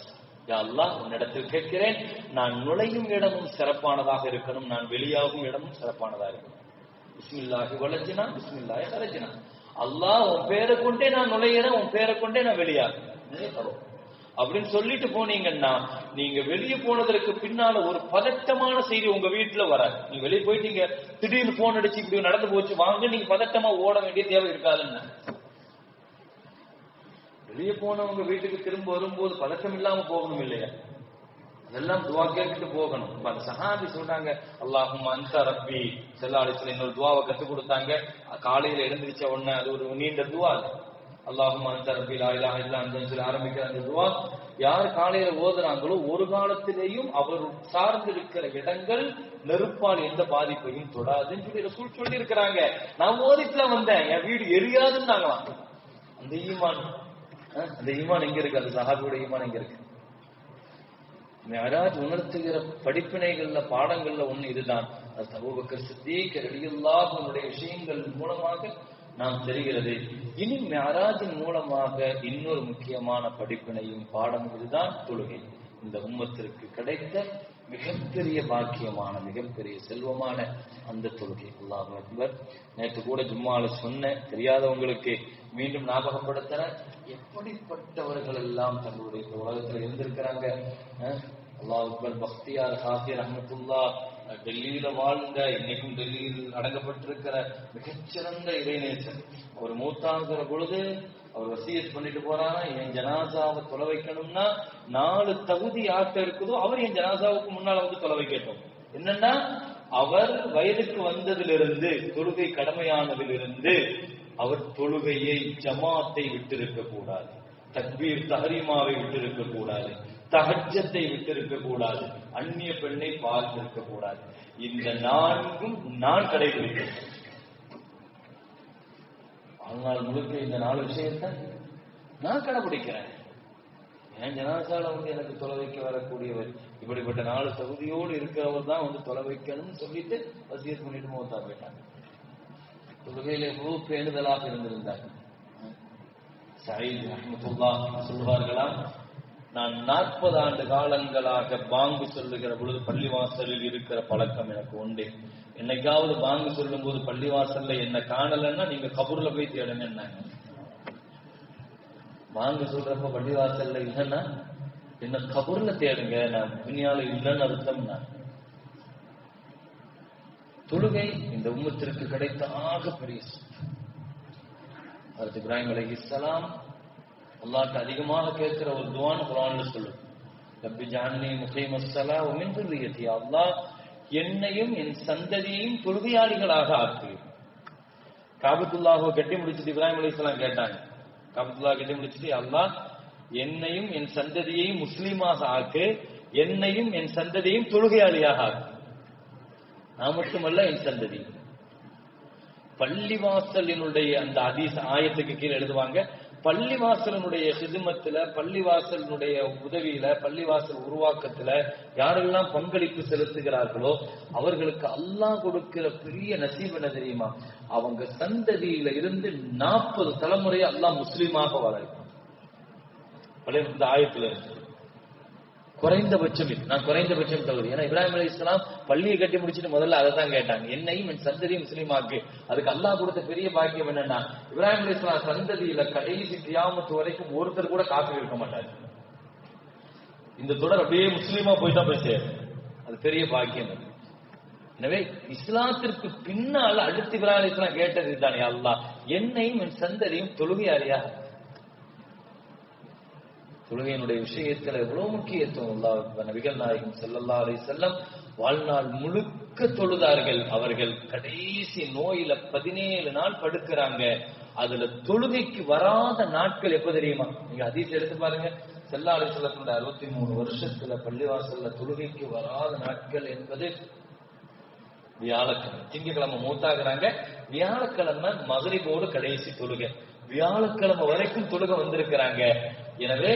Speaker 1: யா அல்லாஹ், உன்னிடத்தில் கேட்கிறேன், நான் நுழையும் இடமும் சிறப்பானதாக இருக்கணும், நான் வெளியாகும் இடமும் சிறப்பானதாக இருக்கணும். பிஸ்மில்லாஹி வலஜ்னா பிஸ்மில்லாஹி ஹரஜ்னா. அல்லாஹ், உன் பேரை கொண்டே நான் நுழையிறேன், உன் பேரை கொண்டே நான் வெளியாகிறேன் அப்படின்னு சொல்லிட்டு போனீங்கன்னா, நீங்க வெளியே போனதற்கு பின்னால ஒரு பதட்டமான செய்தி உங்க வீட்டுல வராது. நீங்க வெளியே போயிட்டீங்க, திடீர்னு போன் அடிச்சு இப்படி நடந்து போச்சு வாங்க, நீங்க பதட்டமா ஓட வேண்டிய தேவை இருக்காதுன்னு. வெளியே போனவங்க வீட்டுக்கு திரும்ப வரும்போது பதட்டம் இல்லாம போகணும் இல்லையா? அதெல்லாம் துவா கேட்டுட்டு போகணும். அந்த சஹாபி சொல்றாங்க, அல்லாஹும்ம அன்த ரப்பி ஸல்லல்லாஹு அலைஹி வஸல்லம் இன்னொரு துவாவை கற்றுக் கொடுத்தாங்க. காலையில எழுந்திருச்ச உடனே அது ஒரு நீண்ட துவா. அல்லாஹும்ம அன்த ரப்பி லா இலாஹ இல்லா அன்தன்னு சொல்லி ஆரம்பிக்கிற அந்த துவா யார் காலையில ஓதுறாங்களோ ஒரு காலத்திலேயும் அவர் சார்ந்து இருக்கிற இடங்கள் நெருப்பால் எந்த பாதிப்பையும் தொடாதுன்னு சொல்லி ரசூல் சொல்லி இருக்கிறாங்க. நான் ஓதிட்டுல வந்தேன், என் வீடு எரியாதுன்னாங்களாம். அந்த ஈமான் எங்க இருக்கு? அந்த சஹாபியோட ஈமான் எங்க இருக்கு? மிஅராஜ் உணர்த்துகிற படிப்பினைகள்ல பாடங்கள்ல ஒண்ணு இதுதான். அது அபூபக்கர் சித்தீக் ரலியல்லாஹு அன்ஹுடைய விஷயங்கள் மூலமாக நாம் தெரிகிறது. இனி மிஅராஜின் மூலமாக இன்னொரு முக்கியமான படிப்பினையும் பாடம் இதுதான் தொழுகை. இந்த உம்மத்திற்கு கிடைத்த மிகப்பெரிய பாக்கியமான மிகப்பெரிய செல்வமான அந்த தொழுகை. அல்லாஹ் அக்பர். நேற்று கூட ஜும்மால சொன்ன தெரியாதவங்களுக்கு மீண்டும் ஞாபகப்படுத்துற, எப்படிப்பட்டவர்கள் எல்லாம் தங்களுடைய உலகத்தில் இருந்திருக்கிறாங்க. அல்லாஹ் அக்பர். பக்தியார் காசி ரஹ்மத்துல்லாஹ் டெல்லியில வாழ்ந்த, இன்னைக்கும் டெல்லியில் அடங்கப்பட்டிருக்கிற மிகச்சிறந்த இறைநேசன். அவர் மூத்தாங்கிற பொழுது அவர் வசியத் பண்ணிட்டு போறானா, என் ஜனாசாவை தொலை வைக்கணும்னா 4 தகுதி யார்கிட்ட இருக்குதோ அவர் என் ஜனாசாவுக்கு முன்னால வந்து தொலை வைக்கட்டும். என்னன்னா, அவர் வயதுக்கு வந்ததிலிருந்து தொழுகை கடமையானதிலிருந்து அவர் தொழுகையை ஜமாத்தை விட்டிருக்க கூடாது, தக்பீர் தஹரீமாவை விட்டிருக்க கூடாது, தஹஜ்ஜத்தை விட்டிருக்க கூடாது, அந்நிய பெண்ணை பார்த்திருக்க கூடாது. இந்த 4ம் நான் கடைபிடிக்கிறேன். ஆனால் முழுக்க இந்த 4 விஷயத்தை நான் கடைபிடிக்கிறேன். என் ஜனாசால வந்து எனக்கு தொலை வைக்க வரக்கூடியவர் இப்படிப்பட்ட 4 தகுதியோடு இருக்கிறவர் தான் வந்து தொலை வைக்கணும்னு சொல்லிட்டு வசியத் பண்ணிட்டு மௌத்தா போயிட்டாங்க. தொழுகையில எவ்வளவு பேணுதலாக இருந்திருந்தாங்க. சயீத் ரஹ்மத்துல்லாஹ் சொல்வார்களாம், நான் 40 ஆண்டு காலங்களாக பாங்கு சொல்லுகிற பொழுது பள்ளிவாசலில் இருக்கிற பழக்கம் எனக்கு உண்டு. என்னைக்காவது பாங்கு சொல்லும் போது பள்ளிவாசல்ல என்ன காணலன்னா நீங்க கபூர்ல போய் தேடுங்க. பாங்கு சொல்றப்ப பள்ளிவாசல்ல இல்லைன்னா என்ன கபூர்ல தேடுங்க, நான் துனியால இல்லைன்னு அர்த்தம்னா. தொழுகை இந்த உம்மத்திற்கு கிடைத்த ஆகப்பெரிய ஹஜ்ரத் இப்ராஹிம் அலைஹிஸ்ஸலாம் அல்லாஹ்ட்ட அதிகமாக கேட்கிற ஒரு துஆன் குர்ஆன்ல சொல்லுது, ரப்பி ஜஅல்னி முகீமஸ் ஸலா வ மின் ذُرِّيَّتِي. அல்லாஹ் என்னையும் என் சந்ததியையும் தொழுகையாளிகளாக ஆக்கு. காபத்துல்லாஹ்வை கட்டி முடிச்சிட்டு இப்ராஹிம் அலைஹிஸ்ஸலாம் கேட்டாங்க, காபத்துல்லாஹ் கட்டி முடிச்சிட்டு அல்லாஹ் என்னையும் என் சந்ததியையும் முஸ்லீமாக ஆக்கு, என்னையும் என் சந்ததியையும் தொழுகையாளியாக ஆக்கு. நான் மட்டுமல்ல என் சந்ததி. பள்ளிவாசலினுடைய அந்த ஹதீஸ் ஆயத்துக்கு கீழே எழுதுவாங்க, பள்ளிவாசலினுடைய ஹிதுமத்துல, பள்ளிவாசலினுடைய உதவியில, பள்ளிவாசல் உருவாக்கத்துல யாரெல்லாம் பங்களிப்பு செலுத்துகிறார்களோ அவர்களுக்கு அல்லாஹ் கொடுக்கிற பெரிய நசீப் என்ன தெரியுமா? அவங்க சந்ததியில இருந்து 40 தலைமுறையை அல்லாஹ் முஸ்லீமாக வளர்க்கும். இந்த ஆயத்துல குறைந்தபட்சம் நான் குறைந்தபட்சம் தகுதி. ஏன்னா இப்ராஹிம் அலைஹிஸ்ஸலாம் பள்ளியை கட்டி முடிச்சுட்டு முதல்ல அதை தான் கேட்டாங்க, என்னையும் என் சந்ததியும் முஸ்லீமாக்கு. அதுக்கு அல்லாஹ் கொடுத்த பெரிய பாக்கியம் என்னன்னா, இப்ராஹிம் அலைஹிஸ்ஸலாம் சந்ததியில கடைசி கியாமத் வரைக்கும் ஒருத்தர் கூட காஃபிர் இருக்க மாட்டாரு. இந்த தொடர் அப்படியே முஸ்லீமா போய் தான் போய் சேரும். அது பெரிய பாக்கியம். எனவே இஸ்லாத்திற்கு பின்னால் அடுத்து இப்ராஹிம் அலைஹிஸ்ஸலாம் கேட்டது இதுதானே, அல்லாஹ் என்னையும் என் சந்ததியும் தொழுகையாளியா. தொழுகையினுடைய விஷயத்துல எவ்வளவு முக்கியத்துவம். அல்லாஹ் நபிகள் நாயகம் ஸல்லல்லாஹு அலைஹி வஸல்லம் வாழ்நாள் முழுக்க தொழுதார்கள். அவர்கள் கடைசி நோயில 17 நாள் படுக்கிறாங்க. அதுல தொழுகைக்கு வராத நாட்கள் எப்ப தெரியுமா? நீங்க ஹதீஸ் எடுத்து பாருங்க. ஸல்லல்லாஹு அலைஹி வஸல்லம் 63 வருஷத்துல பள்ளிவாசல்ல தொழுகைக்கு வராத நாட்கள் என்பது வியாழக்கிழமை. திங்கக்கிழமை மூத்தாகிறாங்க, வியாழக்கிழமை மகரிபோடு கடைசி தொழுகை, வியாழக்கிழமை வரைக்கும் தொழுகை வந்திருக்கிறாங்க. எனவே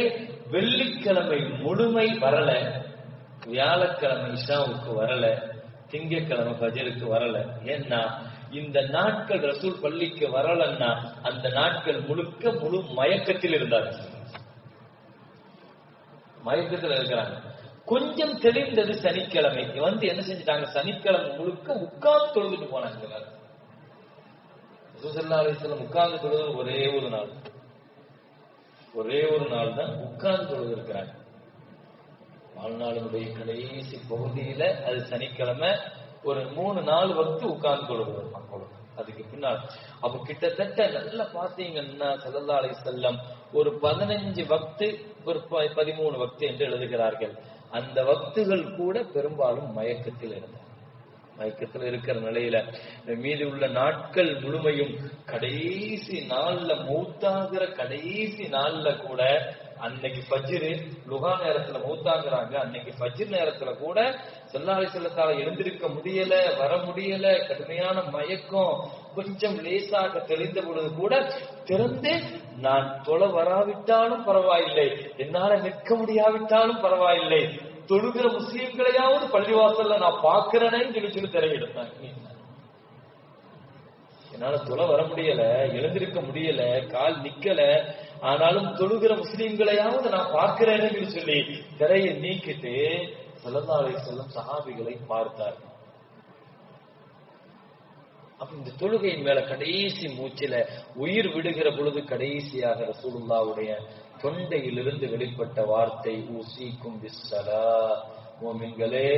Speaker 1: வெள்ளிக்கிழமை முழுமை வரல, வியாழக்கிழமை இஷாவுக்கு வரல, திங்கக்கிழமை ஃபஜருக்கு வரல. ஏன்னா இந்த நாட்கள் ரசூல் பள்ளிக்கு வரலன்னா அந்த நாட்கள் முழுக்க முழு மயக்கத்தில் இருந்தார். மயக்கத்தில் இருக்கிறாங்க. கொஞ்சம் தெளிந்தது சனிக்கிழமை வந்து என்ன செஞ்சிட்டாங்க, சனிக்கிழமை முழுக்க உட்கார்ந்து தொழுதுட்டு போனாங்க. ரசூல் ஸல்லல்லாஹு அலைஹி வஸல்லம் உட்கார்ந்து தொழுது ஒரே ஒரு நாள் தான் உட்கார்ந்து தொழுது இருக்கிறாங்க. வாழ்நாளுடைய கடைசி பகுதியில அது சனிக்கிழமை ஒரு 3-4 வக்து உட்கார்ந்து தொழுது. அதுக்கு பின்னால் அப்ப கிட்டத்தட்ட நல்லா பாத்தீங்கன்னா ஸல்லல்லாஹு அலைஹி வஸல்லம் ஒரு 15 வக்து ஒரு 13 வக்து என்று எழுதுகிறார்கள். அந்த வக்துகள் கூட பெரும்பாலும் மயக்கத்தில் இருந்தார். மயக்கத்தில் இருக்கிற நிலையில மீதி உள்ள நாட்கள் முழுமையும் கடைசி நாள்ல மௌத்தாகிற கடைசி நாள்ல கூட அன்னைக்கு ஃபஜ்ர் லுஹா நேரத்துல மௌத்தாகிறாங்க. அன்னைக்கு ஃபஜ்ர் நேரத்துல கூட ஸல்லல்லாஹு அலைஹி வஸல்லம் எழுந்திருக்க முடியல, வர முடியல, கடுமையான மயக்கம். கொஞ்சம் லேசாக தெளிந்த பொழுது கூட திறந்து நான் தொலை வராவிட்டாலும் பரவாயில்லை, என்னால நிற்க முடியாவிட்டாலும் பரவாயில்லை, தொழுகிற முஸ்லீம்களையாவது பள்ளிவாசல்ல நான் பாக்குறேன்னு சொல்லி திரையிடுறாங்க. என்னால தொலை வர முடியல, எழுந்திருக்க முடியல, கால் நிக்கல, ஆனாலும் தொழுகிற முஸ்லீம்களையாவது நான் பார்க்கிறேன்னு சொல்லி திரையை நீக்கிட்டு ஸல்லல்லாஹு அலைஹி வஸல்லம் சஹாபிகளை பார்த்தார்கள். அப்ப இந்த தொழுகையின் மேல கடைசி மூச்சில உயிர் விடுகிற பொழுது கடைசியாக ரசூலுல்லாஹ்வுடைய தொண்டையிலிருந்து வெளிப்பட்ட வார்த்தை ஊசிக்கும் பிஸ்ஸலா, முஃமின்களே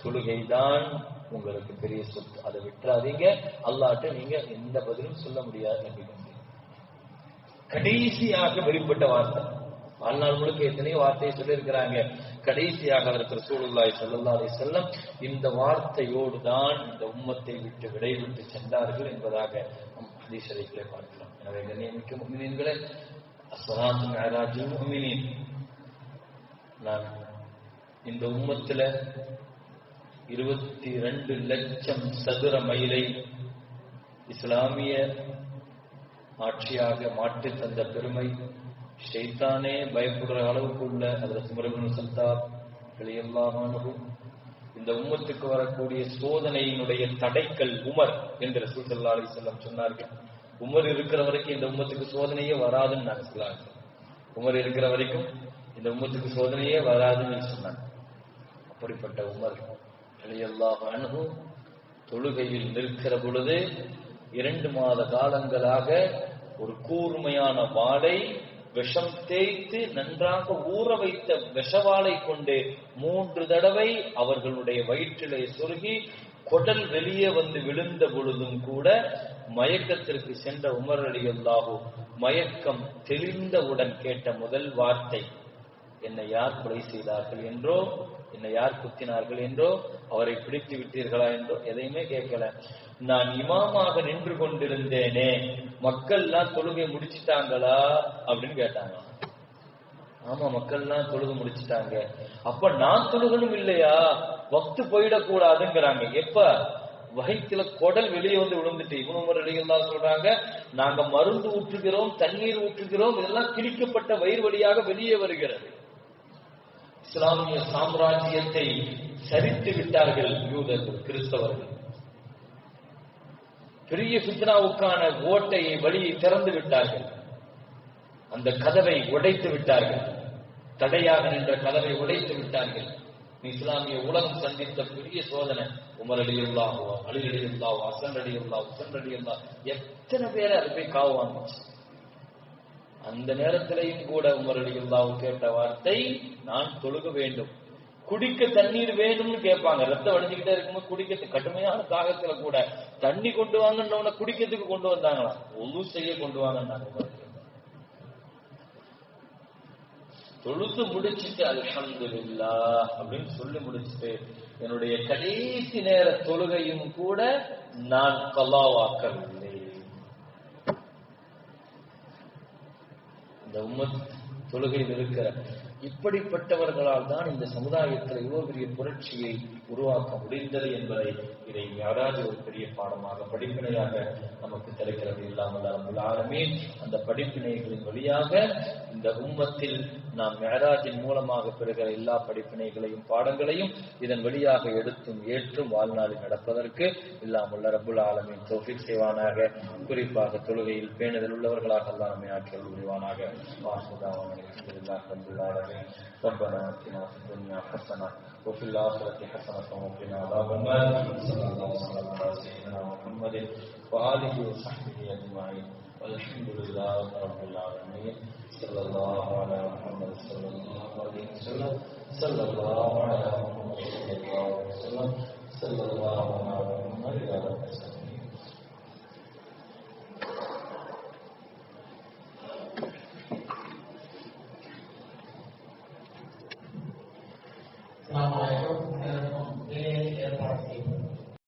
Speaker 1: தொழுகைதான் உங்களுக்கு பெரிய சொத்து, அதை விட்டுறாதீங்க, அல்லாஹ்ட்ட நீங்க எந்த பதிலும் சொல்ல முடியாது நம்பிக்கை. கடைசியாக வெளிப்பட்ட வார்த்தை. வாழ்நாள் முழுக்க எத்தனையோ வார்த்தையை சொல்லி இருக்கிறாங்க. கடைசியாக அதற்கு ரசூலுல்லாஹி ஸல்லல்லாஹு அலைஹி வஸல்லம் இந்த வார்த்தையோடு தான் இந்த உம்மத்தை விட்டு விடைவிட்டு சென்றார்கள் என்பதாக ஹதீஸ் ஷரீஃபிலே பார்க்கிறோம். எனவே கண்ணியமிக்க முஃமினீன்களே, அஸ்ஸலாத்து மிஅராஜுல் முஃமினீன். நான் இந்த உம்மத்துல 22 லட்சம் சதுர மைலை இஸ்லாமிய ஆட்சியாக மாற்றி தந்த பெருமை ஷைத்தானே பயப்படுற அளவுக்கு உள்ள ஹஜ்ரத் உமர் இப்னு கத்தாப் ரலியல்லாஹு அன்ஹு. இந்த உம்மத்துக்கு வரக்கூடிய சோதனையினுடைய தடைக்கல் உமர் என்று ரசூல் ஸல்லல்லாஹு அலைஹி வஸல்லம் சொன்னார்கள். உமர் இருக்கிற வரைக்கும் இந்த உம்மத்துக்கு சோதனையே வராதுன்னு நான் சொல்லாங்க. உமர் இருக்கிற வரைக்கும் இந்த உம்மத்துக்கு சோதனையே வராதுன்னு சொன்னாங்க. அப்படிப்பட்ட உமர் ரலியல்லாஹு அன்ஹு தொழுகையில் நிற்கிற பொழுது 2 மாத காலங்களாக ஒரு கூர்மையான வாளை விஷம் தேய்த்து நன்றாக ஊற வைத்த விஷவாளை கொண்டு 3 தடவை அவர்களுடைய வயிற்றிலே சொருகி குடல் வெளியே வந்து விழுந்த பொழுதும் கூட மயக்கத்திற்கு சென்ற உமர் ரலியல்லாஹு மயக்கம் தெளிந்தவுடன் கேட்ட முதல் வார்த்தை, என்னை யார் கொலை செய்தார்கள் என்றோ, என்னை யார் குத்தினார்கள் என்றோ, அவரை பிடித்து விட்டீர்களா என்றோ எதையுமே கேட்கல. நான் இமாமாக நின்று கொண்டிருந்தேனே, மக்கள்லாம் தொழுகை முடிச்சுட்டாங்களா அப்படின்னு கேட்டாங்க. ஆமா, மக்கள்லாம் தொழுகை முடிச்சுட்டாங்க. அப்ப நான் தொழுகணும் இல்லையா, வக்து போயிடக்கூடாதுங்கிறாங்க. எப்ப வயிற்றுல குடல் வெளியே வந்து விழுந்துட்டு இப்னு உமர் ரலியல்லாஹு சொல்றாங்க, நாங்க மருந்து ஊற்றுகிறோம், தண்ணீர் ஊற்றுகிறோம், இதெல்லாம் கிழிக்கப்பட்ட வயிறு வழியாக வெளியே வருகிறது. இஸ்லாமிய சாம்ராஜ்யத்தை சரித்து விட்டார்கள் யூதர்கள், கிறிஸ்தவர்கள். பெரிய ஃபித்னாவுக்கான ஓட்டையை வழியை திறந்து விட்டார்கள். அந்த கதவை உடைத்து விட்டார்கள். தடையாக நின்ற கதவை உடைத்து விட்டார்கள். இஸ்லாமிய உலகம் சந்தித்த பெரிய சோதனை. உமர் ரலியல்லாஹு, அலி ரலியல்லாஹு, ஹசன் ரலியல்லாஹு, ஹுசைன் ரலியல்லாஹு, எத்தனை பேரை அது போய் காவாங்க. அந்த நேரத்திலையும் கூட உமர் ரலியல்லாஹு கேட்ட வார்த்தை, நான் தொழுக வேண்டும். குடிக்க தண்ணீர் வேணும்னு கேட்பாங்க. ரத்தம் வடிஞ்சுக்கிட்டே இருக்கும்போது குடிக்க கடுமையான தாகத்துல கூட தண்ணி கொண்டு வாங்கன்னு குடிக்கிறதுக்கு கொண்டு வந்தாங்களாம். ஒழு செய்ய கொண்டு வாங்கன்னாங்க. தொழுது முடிச்சுட்டு அல்ஹம்துலில்லாஹ் அப்படின்னு சொல்லி முடிச்சுட்டு என்னுடைய கடைசி நேர தொழுகையும் கூட நான் கலாவாக்கவில்லை. இந்த உம்மத் தொழுகையில் இருக்கிற இப்படிப்பட்டவர்களால் தான் இந்த சமுதாயத்தில் இவ்வளவு பெரிய புரட்சியை உருவாக்க முடிந்தது என்பதை இதை யாராவது ஒரு பெரிய பாடமாக படிப்பினையாக நமக்கு கிடைக்கிறது. இல்லாமல் ரப்பல் ஆலமீன் அந்த படிப்பினைகளின் வழியாக இந்த உம்மத்தில் நாம் மிஅராஜின் மூலமாக பெறுகிற எல்லா படிப்பினைகளையும் பாடங்களையும் இதன் வழியாக எடுத்தும் ஏற்றும் வாழ்நாளில் நடப்பதற்கு இல்லாமல் ரப்பல் ஆலமீன் தௌஃபீக் செய்வானாக. குறிப்பாக தொழுகையில் பேணுதல் உள்ளவர்களாக அல்லாஹ் நம்மை ஆக்கியல் புரிவானாக. ربنا آتنا في الدنيا حسنة وفي الآخرة حسنة وقنا عذاب النار. صلى الله وسلم على سيدنا محمد وآله وصحبه أجمعين والحمد لله رب العالمين. صلى الله على محمد صلى الله عليه وسلم. صلى الله على